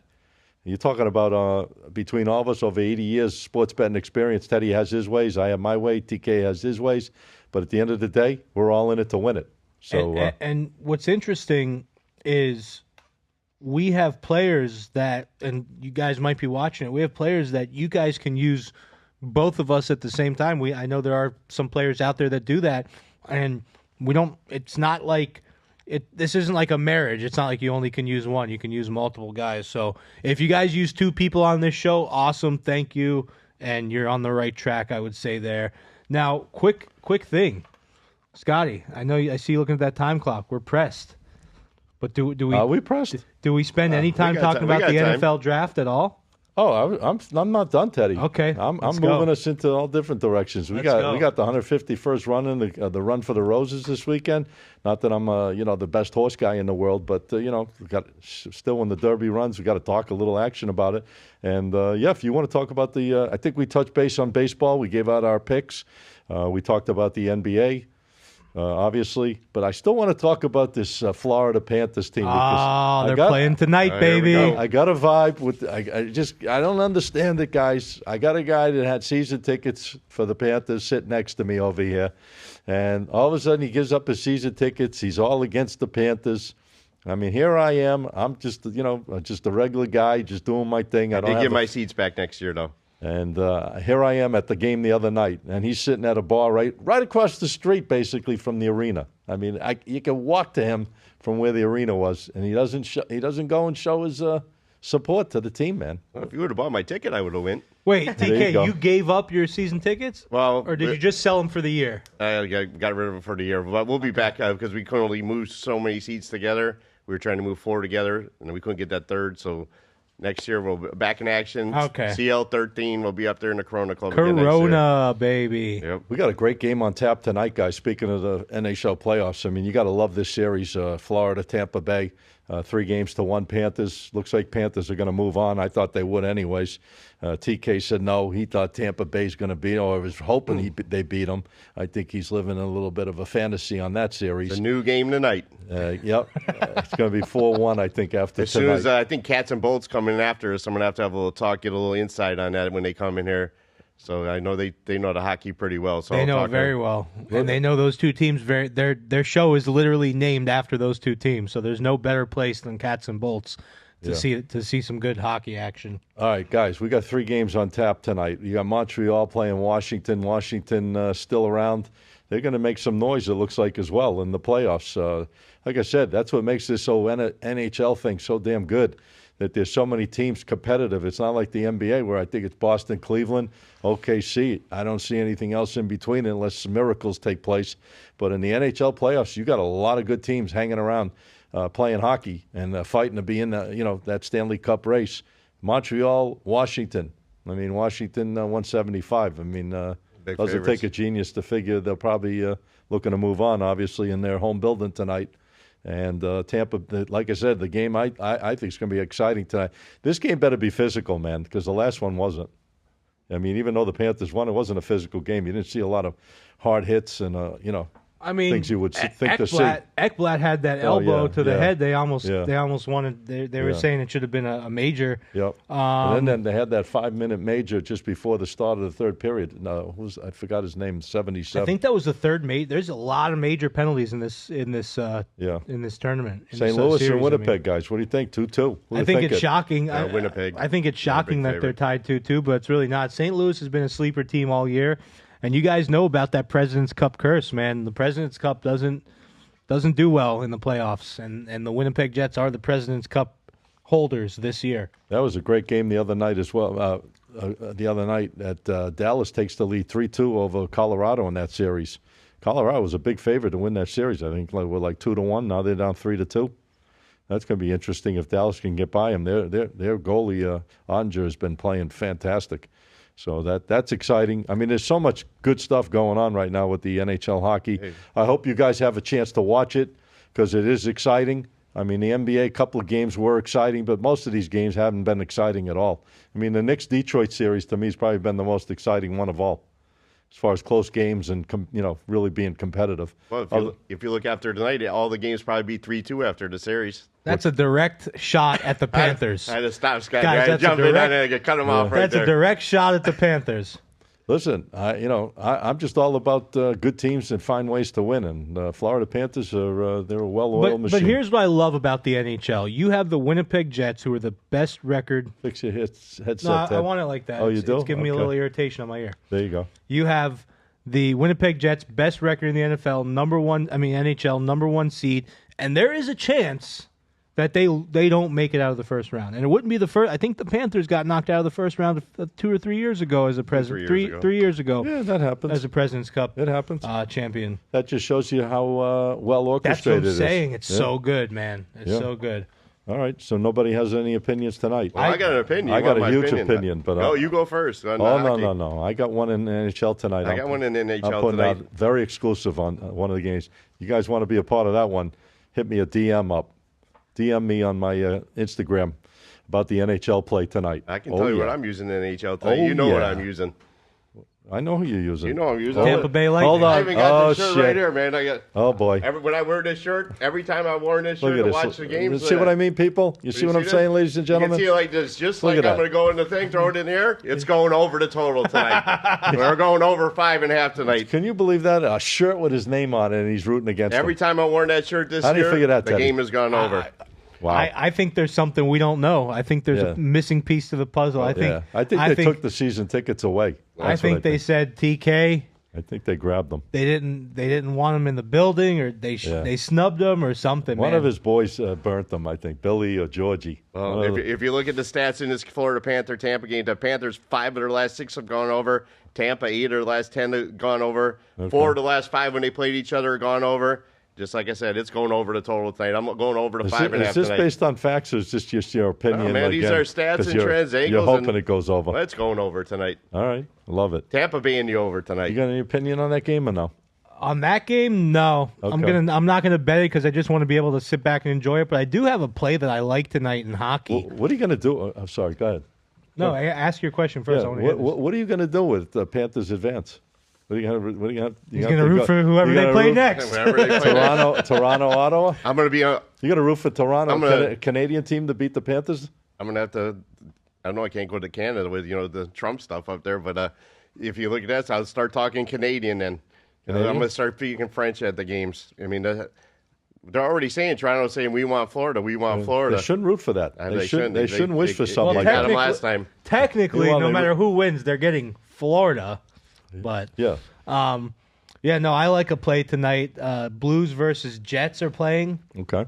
You're talking about between all of us over 80 years sports betting experience. Teddy has his ways. I have my way. TK has his ways. But at the end of the day, we're all in it to win it. So, and what's interesting is we have players that, and you guys might be watching it, we have players that you guys can use both of us at the same time. I know there are some players out there that do that, and it's not like, this isn't like a marriage. It's not like you only can use one. You can use multiple guys. So if you guys use two people on this show, awesome, thank you, and you're on the right track, I would say there. Now, quick thing. Scotty, I see you looking at that time clock. We're pressed. But do we? Are we pressed? Do we spend any time talking about the NFL draft at all? Oh, I'm not done, Teddy. Okay, I'm moving us into all different directions. We got the 151st run in the Run for the Roses this weekend. Not that I'm the best horse guy in the world, but we got still when the Derby runs, we got to talk a little action about it. And if you want to talk about I think we touched base on baseball. We gave out our picks. We talked about the NBA. Obviously, but I still want to talk about this Florida Panthers team. Because they're playing tonight, baby. I got a vibe with. I don't understand it, guys. I got a guy that had season tickets for the Panthers sit next to me over here, and all of a sudden he gives up his season tickets. He's all against the Panthers. I mean, here I am. I'm just a regular guy, just doing my thing. I did get my seats back next year, though. And here I am at the game the other night, and he's sitting at a bar right across the street, basically from the arena. I mean, you can walk to him from where the arena was, and he doesn't go and show his support to the team, man. Well, if you would have bought my ticket, I would have went. Wait, TK, you gave up your season tickets? Well, or did you just sell them for the year? I got rid of them for the year, but we'll be back because we couldn't only move so many seats together. We were trying to move four together, and we couldn't get that third, so. Next year, we'll be back in action. Okay. CL13 will be up there in the Corona Club again next year. Baby. Yep. We got a great game on tap tonight, guys. Speaking of the NHL playoffs, I mean, you got to love this series. Florida, Tampa Bay, 3-1 Panthers. Looks like Panthers are going to move on. I thought they would anyways. TK said no. He thought Tampa Bay's going to beat him. I was hoping they beat him. I think he's living a little bit of a fantasy on that series. It's a new game tonight. Yep. It's going to be 4-1, I think, after as tonight. Soon as I think Cats and Bolts coming after us, I'm going to have a little talk, get a little insight on that when they come in here. So I know they know the hockey pretty well. So they know it very well, and they know those two teams. Their show is literally named after those two teams. So there's no better place than Cats and Bolts to see some good hockey action. All right, guys, we got 3 games on tap tonight. You got Montreal playing Washington. Washington still around. They're going to make some noise, it looks like, as well in the playoffs. Like I said, that's what makes this NHL thing so damn good, that there's so many teams competitive. It's not like the NBA where I think it's Boston, Cleveland, OKC. I don't see anything else in between unless miracles take place. But in the NHL playoffs, you got a lot of good teams hanging around playing hockey and fighting to be in that Stanley Cup race. Montreal, Washington. I mean, Washington 175. I mean, doesn't take a genius to figure they'll probably looking to move on, obviously, in their home building tonight. And Tampa, like I said, the game I think is going to be exciting tonight. This game better be physical, man, because the last one wasn't. I mean, even though the Panthers won, it wasn't a physical game. You didn't see a lot of hard hits and I mean, things you would think to see. Ekblad had that elbow to the head. They almost wanted. They were saying it should have been a major. Yep. And then they had that 5-minute major just before the start of the third period. No, I forgot his name. 77. I think that was the third major. There's a lot of major penalties in this tournament. St. Louis and Winnipeg, guys. What do you think? 2-2. I think it's shocking. Winnipeg. I think it's shocking that they're tied 2-2, but it's really not. St. Louis has been a sleeper team all year. And you guys know about that President's Cup curse, man. The President's Cup doesn't do well in the playoffs, and the Winnipeg Jets are the President's Cup holders this year. That was a great game the other night as well. The other night that Dallas takes the lead 3-2 over Colorado in that series. Colorado was a big favorite to win that series. I think we're like 2-1. Now they're down 3-2. That's going to be interesting if Dallas can get by them. Their goalie Onger has been playing fantastic. So that's exciting. I mean, there's so much good stuff going on right now with the NHL hockey. Hey. I hope you guys have a chance to watch it because it is exciting. I mean, the NBA, a couple of games were exciting, but most of these games haven't been exciting at all. I mean, the Knicks-Detroit series, to me, has probably been the most exciting one of all, as far as close games and, really being competitive. Well, if you look after tonight, all the games probably be 3-2 after the series. That's a direct shot at the Panthers. I had to stop Scott. Guys, I jumped in and cut him off right there. That's a direct shot at the Panthers. Listen, I'm just all about good teams and find ways to win. And Florida Panthers they're a well-oiled machine. But here's what I love about the NHL: you have the Winnipeg Jets, who are the best record. Fix your headset. No, I want it like that. Oh, you do? It's giving me a little irritation on my ear. There you go. You have the Winnipeg Jets, best record in the NFL, NHL number 1 seed, and there is a chance that they don't make it out of the first round. And it wouldn't be the first. I think the Panthers got knocked out of the first round 2 or 3 years ago as a president. 3 years ago. Yeah, that happens. As a President's Cup. It happens. Champion. That just shows you how well orchestrated it is. That's what I'm saying. It's so good, man. It's so good. All right, so nobody has any opinions tonight. Well, I got an opinion. I got a huge opinion. But no, you go first. No. I got one in NHL tonight. I got one in NHL I'm putting tonight. Out very exclusive on one of the games. You guys want to be a part of that one, hit me a DM up. DM me on my Instagram about the NHL play tonight. I can tell you what I'm using in NHL tonight. You know what I'm using. I know who you're using. You know I'm using. Tampa Bay Lightning. Hold on. I even got this shirt right here, man. Oh, boy. When I wear this shirt, every time I wore this shirt to watch the games. See what I mean, people? You see what I'm saying, ladies and gentlemen? You can see like this, just like I'm going to go in the thing, throw it in the air. It's going over the total tonight. We're going over 5.5 tonight. Can you believe that? A shirt with his name on it, and he's rooting against Every time I wore that shirt this year, do you figure that, the game has gone over. Wow. I think there's something we don't know. I think there's a missing piece to the puzzle. I think they took the season tickets away. I think they said TK. I think they grabbed them. They didn't want him in the building, or they snubbed him or something. One of his boys burnt them, I think, Billy or Georgie. Well, if you look at the stats in this Florida Tampa game, the Panthers 5 of their last 6 have gone over. Tampa 8 of their last 10 have gone over. Okay. 4 of the last 5 when they played each other have gone over. Just like I said, it's going over the total tonight. I'm going over to 5.5 tonight. Is this based on facts or is this just your opinion? No, man, these are stats and trends, angles. You're hoping it goes over. It's going over tonight. All right. Love it. Tampa being the over tonight. You got any opinion on that game or no? On that game, no. Okay. I'm not gonna bet it because I just want to be able to sit back and enjoy it. But I do have a play that I like tonight in hockey. Well, what are you gonna do? I'm sorry. Go ahead. No, ask your question first. Yeah. What are you gonna do with the Panthers advance? He's going to root for whoever they play next. Toronto, Ottawa. I'm going to be. You're going to root for Toronto, Canadian team to beat the Panthers. I'm going to have to. I don't know. I can't go to Canada with the Trump stuff up there. But if you look at that, I'll start talking Canadian then. I'm going to start speaking French at the games. I mean, they're already saying Toronto's saying we want Florida. We want Florida. They shouldn't root for that. They shouldn't wish for something like that. Got them last time. Technically, no matter who wins, they're getting Florida. But I like a play tonight. Blues versus Jets are playing. Okay.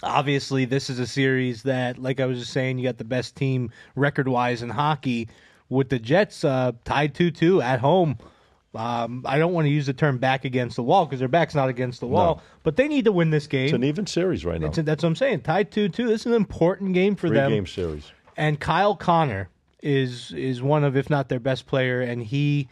Obviously, this is a series that, like I was just saying, you got the best team record-wise in hockey with the Jets tied 2-2 at home. I don't want to use the term back against the wall because their back's not against the wall, but they need to win this game. It's an even series right now. That's what I'm saying. Tied 2-2. This is an important game for them. 3-game series. And Kyle Connor is one of, if not their best player, and he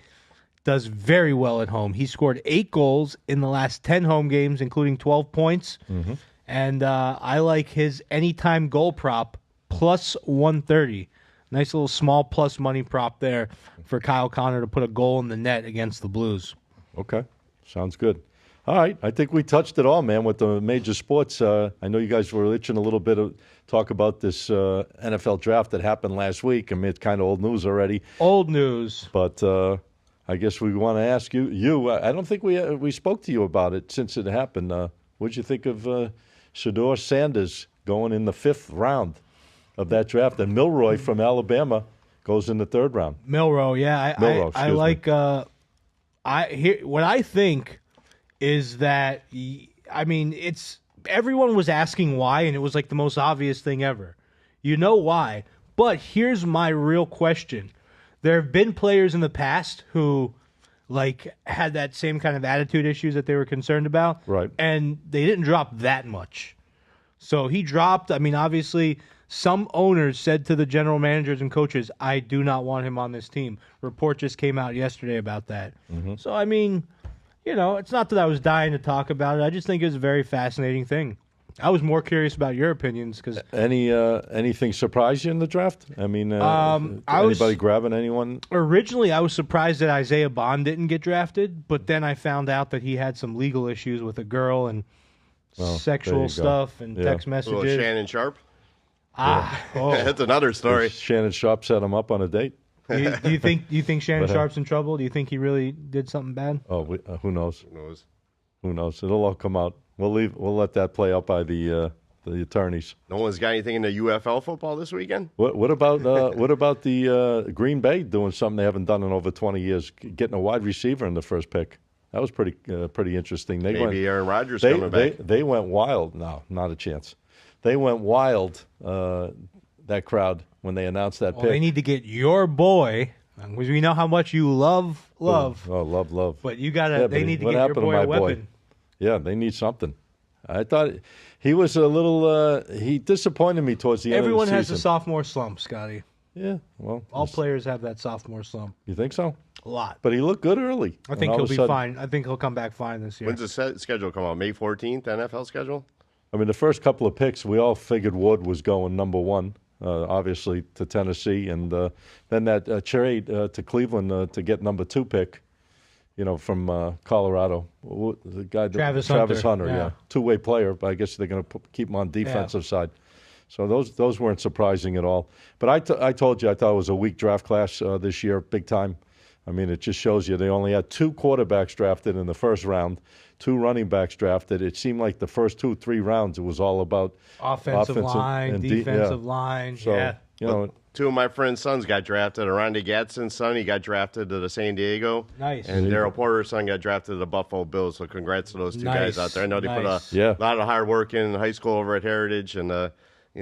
does very well at home. He scored 8 goals in the last 10 home games, including 12 points. Mm-hmm. And I like his anytime goal prop plus 130. Nice little small plus money prop there for Kyle Connor to put a goal in the net against the Blues. Okay, sounds good. All right, I think we touched it all, man, with the major sports. I know you guys were itching a little bit to talk about this NFL draft that happened last week. I mean, it's kind of old news already. Old news. But I guess we want to ask you. I don't think we spoke to you about it since it happened. What'd you think of Shedeur Sanders going in the 5th round of that draft? And Milroy from Alabama goes in the 3rd round. Milroy, yeah. I like what I think is that, I mean, everyone was asking why, and it was like the most obvious thing ever. You know why. But here's my real question. There have been players in the past who, like, had that same kind of attitude issues that they were concerned about. Right. And they didn't drop that much. So he dropped, I mean, obviously, some owners said to the general managers and coaches, I do not want him on this team. Report just came out yesterday about that. Mm-hmm. So, I mean, you know, it's not that I was dying to talk about it. I just think it's a very fascinating thing. I was more curious about your opinions because anything surprise you in the draft? I mean, anybody grabbing anyone? Originally, I was surprised that Isaiah Bond didn't get drafted, but then I found out that he had some legal issues with a girl and sexual stuff and text messages. A little Shannon Sharp. That's another story. Shannon Sharp set him up on a date. Do you think Shannon Sharp's in trouble? Do you think he really did something bad? Oh, who knows? Who knows? It'll all come out. We'll let that play out by the attorneys. No one's got anything in the UFL football this weekend? What about the Green Bay doing something they haven't done in over 20 years, getting a wide receiver in the first pick? That was pretty interesting. Aaron Rodgers coming back. They went wild. No, not a chance. They went wild, that crowd, when they announced that pick. They need to get your boy, because we know how much you love. Oh, love. But you gotta. They need to get your boy a weapon. Yeah, they need something. I thought he was a little. He disappointed me towards the end of the season. Everyone has a sophomore slump, Scotty. Yeah, well, all players have that sophomore slump. You think so? A lot. But he looked good early. I think he'll be fine. I think he'll come back fine this year. When's the schedule come out? May 14th, NFL schedule? I mean, the first couple of picks, we all figured Wood was going number 1, obviously, to Tennessee. And then that trade to Cleveland to get number 2 pick, from Colorado. The guy, Travis Hunter, yeah. Two-way player, but I guess they're going to keep him on defensive side. So those weren't surprising at all. But I told you I thought it was a weak draft class this year, big time. I mean, it just shows you they only had 2 quarterbacks drafted in the first round, 2 running backs drafted. It seemed like the first 2-3 rounds it was all about offensive line, and defensive line. So, Well, 2 of my friend's sons got drafted. Aronde Gadsden's son, he got drafted to the San Diego. Nice. And Daryl Porter's son got drafted to the Buffalo Bills. So congrats to those 2 guys out there. I know they put a lot of hard work in high school over at Heritage and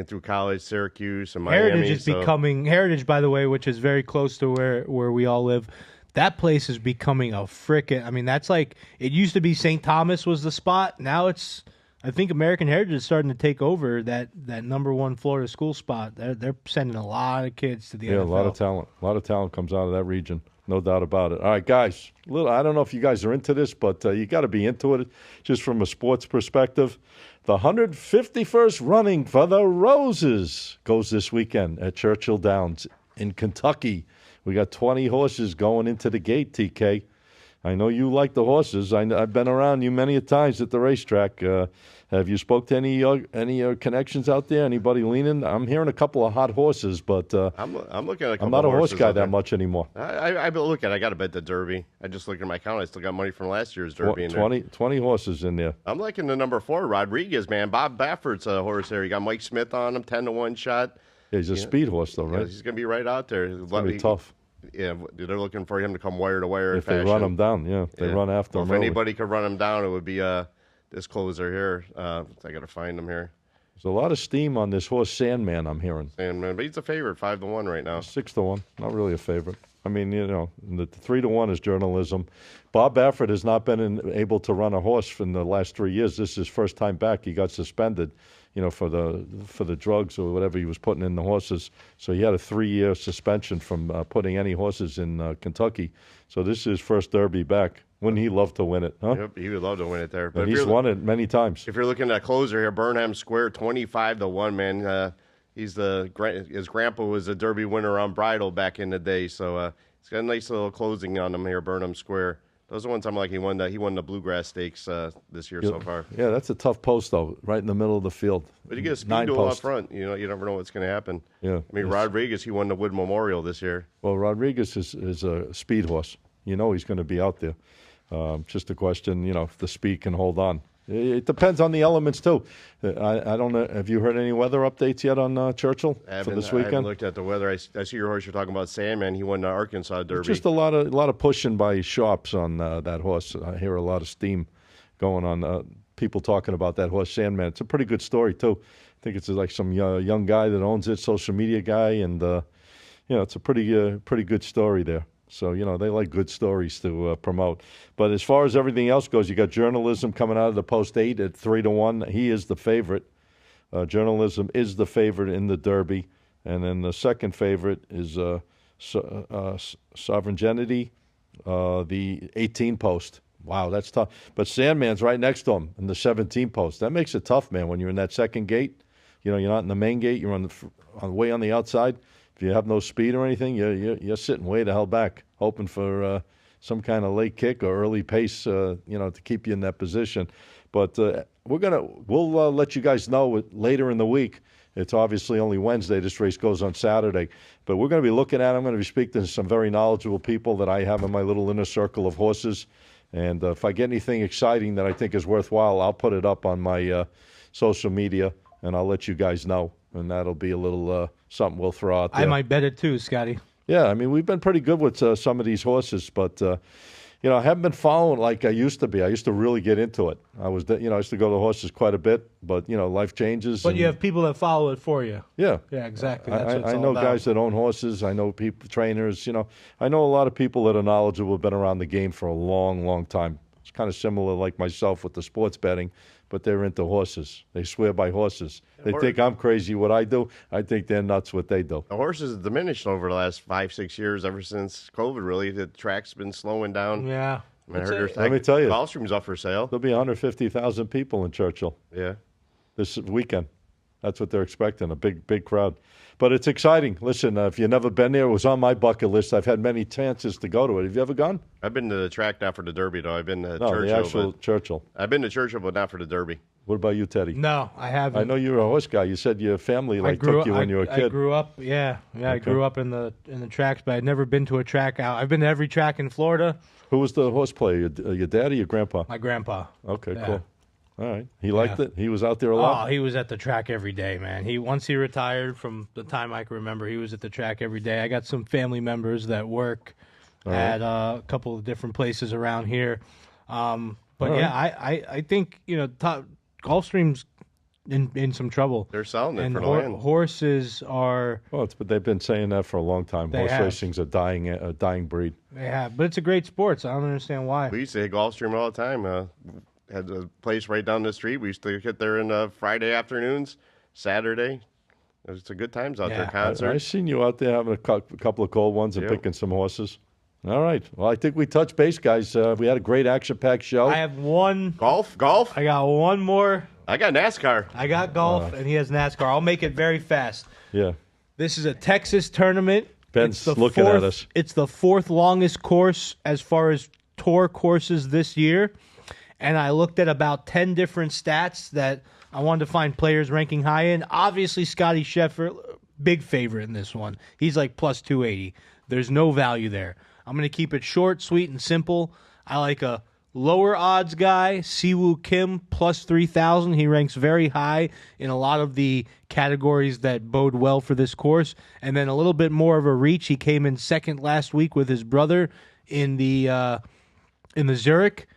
through college, Syracuse and Miami. Heritage is becoming Heritage, by the way, which is very close to where we all live. That place is becoming a frickin'. I mean, that's like it used to be. St. Thomas was the spot. Now it's. I think American Heritage is starting to take over that number 1 Florida school spot. They're sending a lot of kids to the NFL. Yeah, a lot of talent. A lot of talent comes out of that region. No doubt about it. All right, guys. I don't know if you guys are into this, but you got to be into it just from a sports perspective. The 151st running for the Roses goes this weekend at Churchill Downs in Kentucky. We got 20 horses going into the gate, TK. I know you like the horses. I've been around you many a times at the racetrack. Have you spoke to any connections out there? Anybody leaning? I'm hearing a couple of hot horses, but I'm looking at a couple I'm not a horse guy that much anymore. I look at. I got to bet the Derby. I just looked at my account. I still got money from last year's Derby. 20 horses in there. I'm liking the number 4 Rodriguez, man. Bob Baffert's a horse there. You got Mike Smith on him, 10-1 shot. Yeah, he's a speed horse though, right? He's gonna be right out there. It's gonna be tough. Yeah, they're looking for him to come wire to wire. If they run him down, they run after him. If anybody could run him down, it would be this closer here. I got to find him here. There's a lot of steam on this horse, Sandman. I'm hearing. Sandman, but he's a favorite, 5-1 right now. 6-1, not really a favorite. I mean, the 3-1 is journalism. Bob Baffert has not been able to run a horse in the last 3 years. This is his first time back. He got suspended, for the drugs or whatever he was putting in the horses. So he had a 3-year suspension from putting any horses in Kentucky. So this is his first Derby back. Wouldn't he love to win it? Huh? Yep, he would love to win it there. But he's won it many times. If you're looking at closer here, Burnham Square, 25-1, man. his grandpa was a Derby winner on Bridle back in the day, so it's got a nice little closing on him here, Burnham Square. Those are one time like he won the Bluegrass Stakes this year so far. Yeah, that's a tough post though, right in the middle of the field. But you get a speed duel up front. You never know what's going to happen. Yeah, I mean Rodriguez, he won the Wood Memorial this year. Well, Rodriguez is a speed horse. He's going to be out there. Just a question, if the speed can hold on. It depends on the elements too. I don't know. Have you heard any weather updates yet on Churchill for this weekend? I haven't looked at the weather. I see your horse. You're talking about Sandman. He won the Arkansas Derby. Just a lot of pushing by sharps on that horse. I hear a lot of steam going on. People talking about that horse Sandman. It's a pretty good story too. I think it's like some young guy that owns it, social media guy, and it's a pretty good story there. So, they like good stories to promote. But as far as everything else goes, you got Journalism coming out of the Post 8 at 3-1. He is the favorite. Journalism is the favorite in the Derby. And then the second favorite is Sovereignty, the 18 Post. Wow, that's tough. But Sandman's right next to him in the 17 Post. That makes it tough, man, when you're in that second gate. You're not in the main gate. You're way on the outside. If you have no speed or anything, you're sitting way the hell back, hoping for some kind of late kick or early pace, to keep you in that position. But we'll let you guys know later in the week. It's obviously only Wednesday. This race goes on Saturday, but we're going to be looking at it. I'm going to be speaking to some very knowledgeable people that I have in my little inner circle of horses. And if I get anything exciting that I think is worthwhile, I'll put it up on my social media, and I'll let you guys know. And that'll be a little something we'll throw out there. I might bet it too, Scotty. Yeah, I mean, we've been pretty good with some of these horses, but, I haven't been following like I used to be. I used to really get into it. I used to go to the horses quite a bit, but, life changes. But you have people that follow it for you. Yeah. Yeah, exactly. That's what it's I all know about. guys that own horses. I know trainers, I know a lot of people that are knowledgeable, have been around the game for a long, long time. It's kind of similar like myself with the sports betting, but they're into horses. They swear by horses. They think I'm crazy what I do. I think they're nuts what they do. The horses have diminished over the last 5-6 years, ever since COVID, really. The track's been slowing down. Yeah. Let me tell you. Gulfstream's up for sale. There'll be 150,000 people in Churchill. Yeah. This weekend. That's what they're expecting, a big crowd. But it's exciting. Listen, if you've never been there, it was on my bucket list. I've had many chances to go to it. Have you ever gone? I've been to the track, not for the Derby, though. I've been to Churchill. The actual Churchill. I've been to Churchill, but not for the Derby. What about you, Teddy? No, I haven't. I know you're a horse guy. You said your family took you when you were a kid. I grew up, okay. I grew up in the tracks, but I'd never been to a track out. I've been to every track in Florida. Who was the horse player? Your dad or your grandpa? My grandpa. Okay, cool. All right. He liked it? He was out there a lot? Oh, he was at the track every day, man. Once he retired, from the time I can remember, he was at the track every day. I got some family members that work at a couple of different places around here. I think, Gulfstream's in some trouble. They're selling it and for the land. Horses are... Well, but they've been saying that for a long time. Horse racing's a dying breed. They have, but it's a great sport, so I don't understand why. We used to hit Gulfstream all the time. Had a place right down the street. We used to get there in Friday afternoons, Saturday. It's a good times out there. Concerts. I seen you out there having a couple of cold ones and picking some horses. All right. Well, I think we touched base, guys. We had a great action-packed show. I have one. Golf? I got one more. I got NASCAR. I got golf, and he has NASCAR. I'll make it very fast. Yeah. This is a Texas tournament. Ben's looking at us. It's the fourth longest course as far as tour courses this year. And I looked at about 10 different stats that I wanted to find players ranking high in. Obviously, Scotty Scheffler, big favorite in this one. He's like plus 280. There's no value there. I'm going to keep it short, sweet, and simple. I like a lower odds guy, Siwoo Kim, plus 3,000. He ranks very high in a lot of the categories that bode well for this course. And then a little bit more of a reach. He came in second last week with his brother in the Zurich.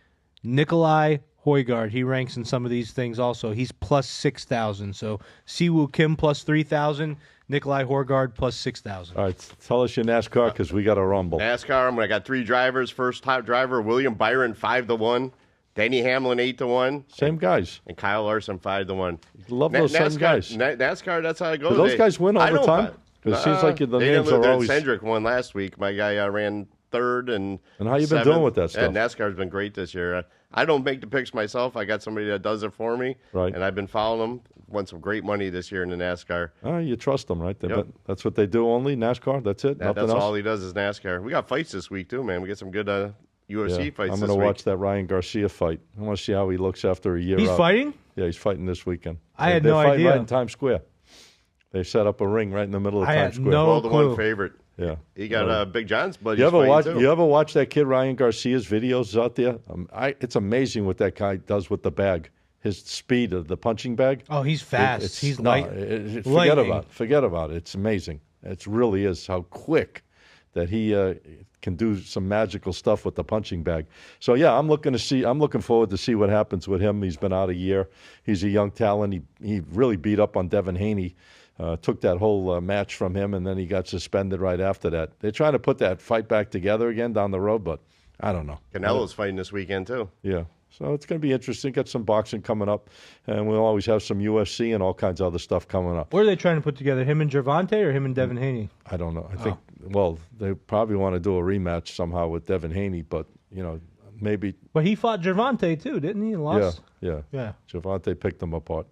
Nikolai Højgaard, he ranks in some of these things also. He's plus 6,000. So Siwoo Kim plus 3,000, Nikolai Højgaard plus 6,000. All right, tell us your NASCAR because we got a rumble. NASCAR, I got 3 drivers. First top driver, William Byron, 5-1. Denny Hamlin, 8-1. Same guys. And Kyle Larson, 5-1. Love those same guys. NASCAR, that's how it goes. Do those guys win all the time? Because it seems like the names are always... Cedric won last week. My guy ran third and how you been doing with that stuff? Yeah, NASCAR's been great this year. I don't make the picks myself. I got somebody that does it for me. Right. And I've been following them. won some great money this year in the NASCAR. You trust them, right? Yep. That's what they do only, NASCAR? That's it? Nothing That's else? all he does is NASCAR. We got fights this week, too, man. We get some good UFC fights I'm going to watch that Ryan Garcia fight. I want to see how he looks after a year He's out. fighting? Yeah, he's fighting this weekend. I had They're no fighting idea. right in Times Square. They set up a ring right in the middle of I Times had Square. no the clue. one favorite. Yeah. He got Big John's, but You he's ever watch? too. You ever watch that kid Ryan Garcia's videos out there? It's amazing what that guy does with the bag. His speed of the punching bag. Oh, he's fast. He's light. Forget about it. It's amazing. It really is how quick that he can do some magical stuff with the punching bag. So yeah, I'm looking forward to see what happens with him. He's been out a year. He's a young talent. He really beat up on Devin Haney. Took that whole match from him, and then he got suspended right after that. They're trying to put that fight back together again down the road, but I don't know. Canelo's fighting this weekend, too. Yeah. So it's going to be interesting. Got some boxing coming up, and we'll always have some UFC and all kinds of other stuff coming up. What are they trying to put together? Him and Gervonta or him and Devin Haney? I don't know. I think, well, they probably want to do a rematch somehow with Devin Haney, but, maybe. But he fought Gervonta, too, didn't he? And lost? Yeah. Yeah. Gervonta picked them apart.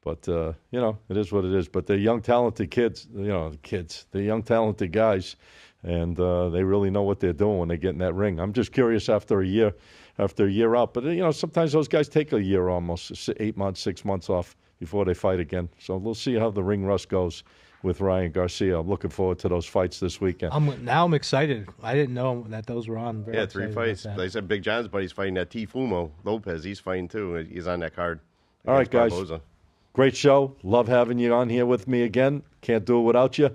But, it is what it is. But they're young, talented kids, they're young, talented guys, and they really know what they're doing when they get in that ring. I'm just curious after a year out. But, sometimes those guys take a year almost, 8 months, 6 months off before they fight again. So we'll see how the ring rust goes with Ryan Garcia. I'm looking forward to those fights this weekend. Now I'm excited. I didn't know that those were on. Yeah, 3 fights. They said Big John's buddy's fighting that Tifumo Lopez. He's fighting, too. He's on that card. All right, guys. Barboza. Great show. Love having you on here with me again. Can't do it without you.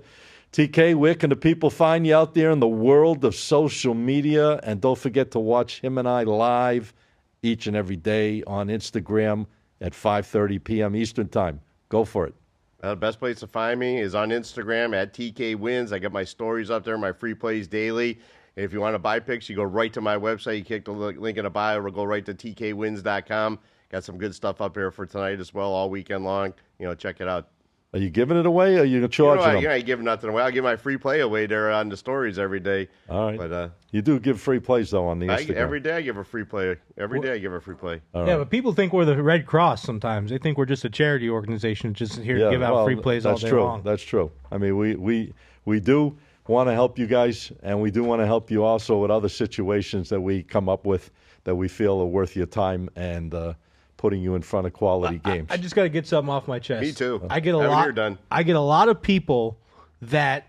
TK, where can the people find you out there in the world of social media? And don't forget to watch him and I live each and every day on Instagram at 5:30 p.m. Eastern Time. Go for it. The best place to find me is on Instagram at TK Wins. I get my stories up there, my free plays daily. If you want to buy picks, you go right to my website. You click the link in the bio or go right to tkwins.com. Got some good stuff up here for tonight as well, all weekend long. Check it out. Are you giving it away or are you charging them? You're not giving nothing away. I'll give my free play away there on the stories every day. All right. But you do give free plays, though, on the Instagram. Every day I give a free play. Every day I give a free play. All Yeah, right. but people think we're the Red Cross sometimes. They think we're just a charity organization just here to give out free plays all day long. That's true. I mean, we do want to help you guys, and we do want to help you also with other situations that we come up with that we feel are worth your time and putting you in front of quality games. I just got to get something off my chest. Me too. I get a Haven't lot. here done. I get a lot of people that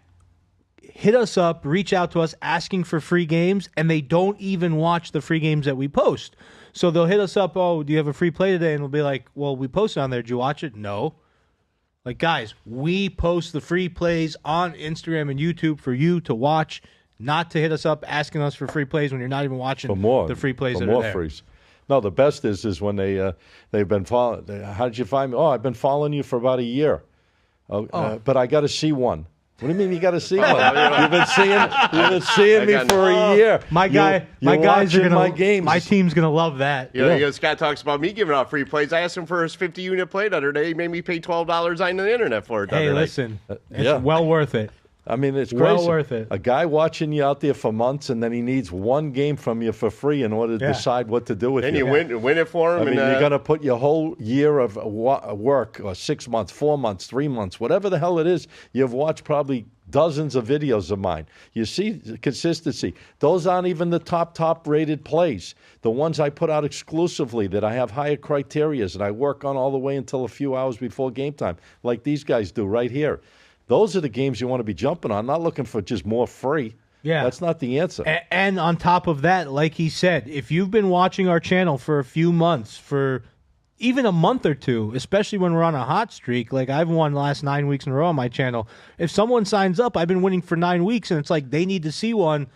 hit us up, reach out to us asking for free games, and they don't even watch the free games that we post. So they'll hit us up, oh, do you have a free play today? And we'll be like, well, we posted on there. Did you watch it? No. Like, guys, we post the free plays on Instagram and YouTube for you to watch, not to hit us up asking us for free plays when you're not even watching the free plays that are there. Frees. No, the best is when they've been following. How did you find me? Oh, I've been following you for about a year. But I got to see one. What do you mean you got to see one? You've been seeing me for a year. My guys are gonna. My games. My team's gonna love that. Scott talks about me giving out free plays. I asked him for his 50-unit play the other day. He made me pay $12 on the internet for it. Hey, listen, it's well worth it. I mean, it's well crazy. worth it. A guy watching you out there for months, and then he needs one game from you for free in order to decide what to do with and you. And you win it for him. I mean, you're going to put your whole year of work, or 6 months, 4 months, 3 months, whatever the hell it is. You've watched probably dozens of videos of mine. You see consistency. Those aren't even the top rated plays. The ones I put out exclusively that I have higher criterias and I work on all the way until a few hours before game time, like these guys do right here. Those are the games you want to be jumping on. I'm not looking for just more free. Yeah. That's not the answer. And on top of that, like he said, if you've been watching our channel for a few months, for even a month or two, especially when we're on a hot streak, like I've won the last 9 weeks in a row on my channel. If someone signs up, I've been winning for 9 weeks, and it's like they need to see one.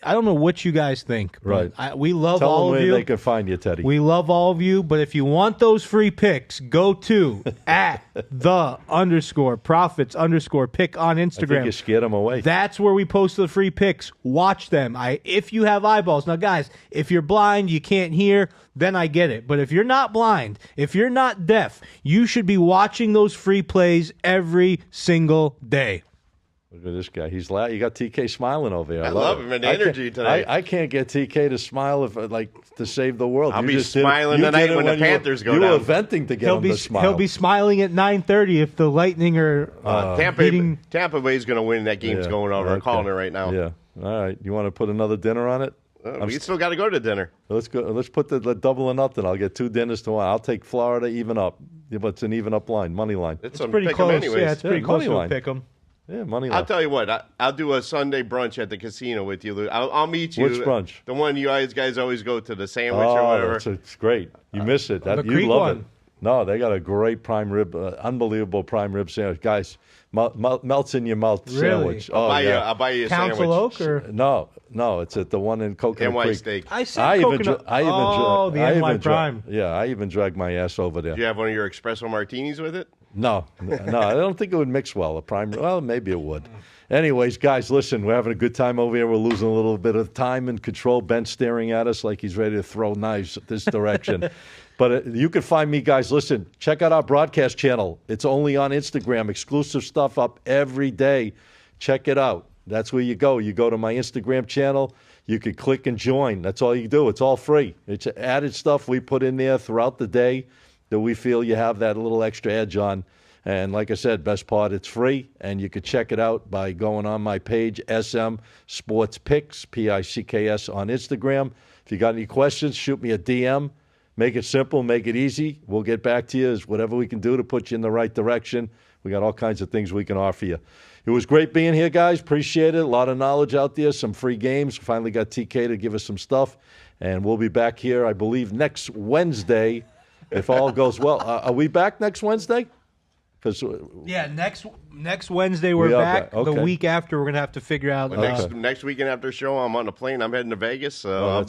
I don't know what you guys think. Right. We love Tell all them of where you. they can find you, Teddy. We love all of you, but if you want those free picks, go to @the_profits_pick on I Instagram. think you scared them away. That's where we post the free picks. Watch them. If you have eyeballs. Now, guys, if you're blind, you can't hear, then I get it. But if you're not blind, if you're not deaf, you should be watching those free plays every single day. Look at this guy. He's you got TK smiling over here. I love him and the energy today. I can't get TK to smile to save the world. I'll be smiling tonight when the Panthers go down. You were venting to get him to smile. He'll be smiling at 9:30 if the Lightning are Tampa Bay's going to win. That game's going over. I'm calling it right now. Yeah. All right. You want to put another dinner on it? We still got to go to dinner. Let's go. Let's put the double or nothing. I'll get 2 dinners to 1. I'll take Florida even up. Yeah, but it's an even up line, money line. It's pretty close. Anyways. Yeah, it's pretty close to a pick 'em. Yeah, money line. I'll tell you what. I'll do a Sunday brunch at the casino with you, Lou. I'll meet you. Which brunch? The one you guys always go to, the sandwich or whatever. It's great. You miss it. The You Creek love one. it. No, they got a great prime rib, unbelievable prime rib sandwich. Guys, melts in your mouth sandwich. I'll buy you a Council sandwich. Oak or No, it's at the one in Coconut NY Creek. Steak. I said coconut. The NY Prime. I even dragged my ass over there. Do you have one of your espresso martinis with it? No, I don't think it would mix well. A prime, well, maybe it would. Anyways, guys, listen, we're having a good time over here. We're losing a little bit of time and control. Ben's staring at us like he's ready to throw knives this direction. But you can find me, guys. Listen, check out our broadcast channel. It's only on Instagram. Exclusive stuff up every day. Check it out. That's where you go. You go to my Instagram channel. You could click and join. That's all you do. It's all free. It's added stuff we put in there throughout the day that we feel you have that little extra edge on. And like I said, best part, it's free, and you can check it out by going on my page, SM Sports Picks, Picks on Instagram. If you got any questions, shoot me a DM. Make it simple, make it easy. We'll get back to you as whatever we can do to put you in the right direction. We got all kinds of things we can offer you. It was great being here, guys. Appreciate it. A lot of knowledge out there, some free games. Finally got TK to give us some stuff. And we'll be back here, I believe, next Wednesday, if all goes well. Are we back next Wednesday? Yeah, next Wednesday we're back. Okay. The week after we're gonna have to figure out. Next weekend after show, I'm on a plane. I'm heading to Vegas, so I'll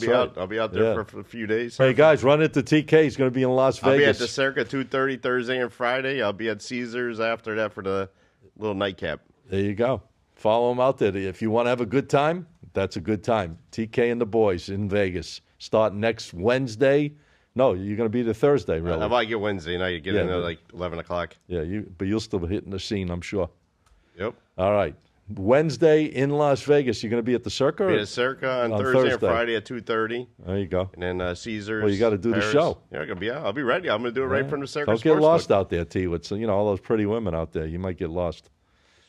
be out there for a few days. Hey guys, run into TK. He's gonna be in Las Vegas. I'll be at the Circa 2:30 Thursday and Friday. I'll be at Caesars after that for the little nightcap. There you go. Follow him out there. If you want to have a good time, that's a good time. TK and the boys in Vegas. Start next Wednesday. No, you're going to be there Thursday, really. I might get Wednesday night. Get in there like 11 o'clock. Yeah, but you'll still be hitting the scene, I'm sure. Yep. All right. Wednesday in Las Vegas. You're going to be at the Circa? Be at Circa on Thursday and Friday at 2:30. There you go. And then Caesars. Well, you got to do Paris. the show. Yeah, I'll be ready. I'm going to do it right from the Circa. Don't get lost out there, T. With all those pretty women out there. You might get lost.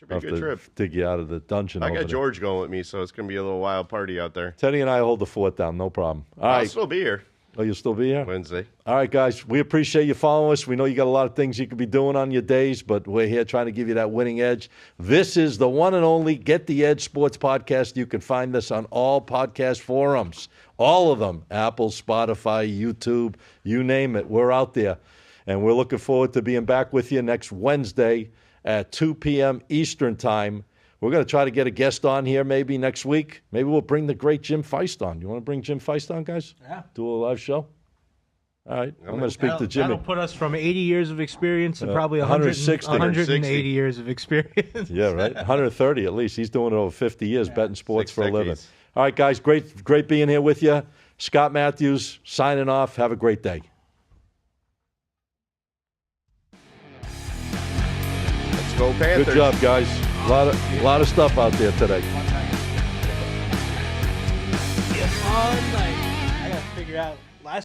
Should be a good trip. Dig you out of the dungeon. I got George going with me, so it's going to be a little wild party out there. Teddy and I hold the fort down. No problem. All right. I'll still be here. Oh, you'll still be here? Wednesday. All right, guys. We appreciate you following us. We know you got a lot of things you could be doing on your days, but we're here trying to give you that winning edge. This is the one and only Get the Edge Sports Podcast. You can find this on all podcast forums, all of them, Apple, Spotify, YouTube, you name it. We're out there, and we're looking forward to being back with you next Wednesday at 2 p.m. Eastern Time. We're going to try to get a guest on here maybe next week. Maybe we'll bring the great Jim Feist on. You want to bring Jim Feist on, guys? Yeah. Do a live show? All right. I'm going to speak to Jimmy. That'll put us from 80 years of experience to probably 160. 180 years of experience. Yeah, right? 130 at least. He's doing it over 50 years, betting sports 6 for a living. decades. All right, guys. Great being here with you. Scott Matthews signing off. Have a great day. Let's go Panthers. Good job, guys. A lot of stuff out there today. I gotta figure out.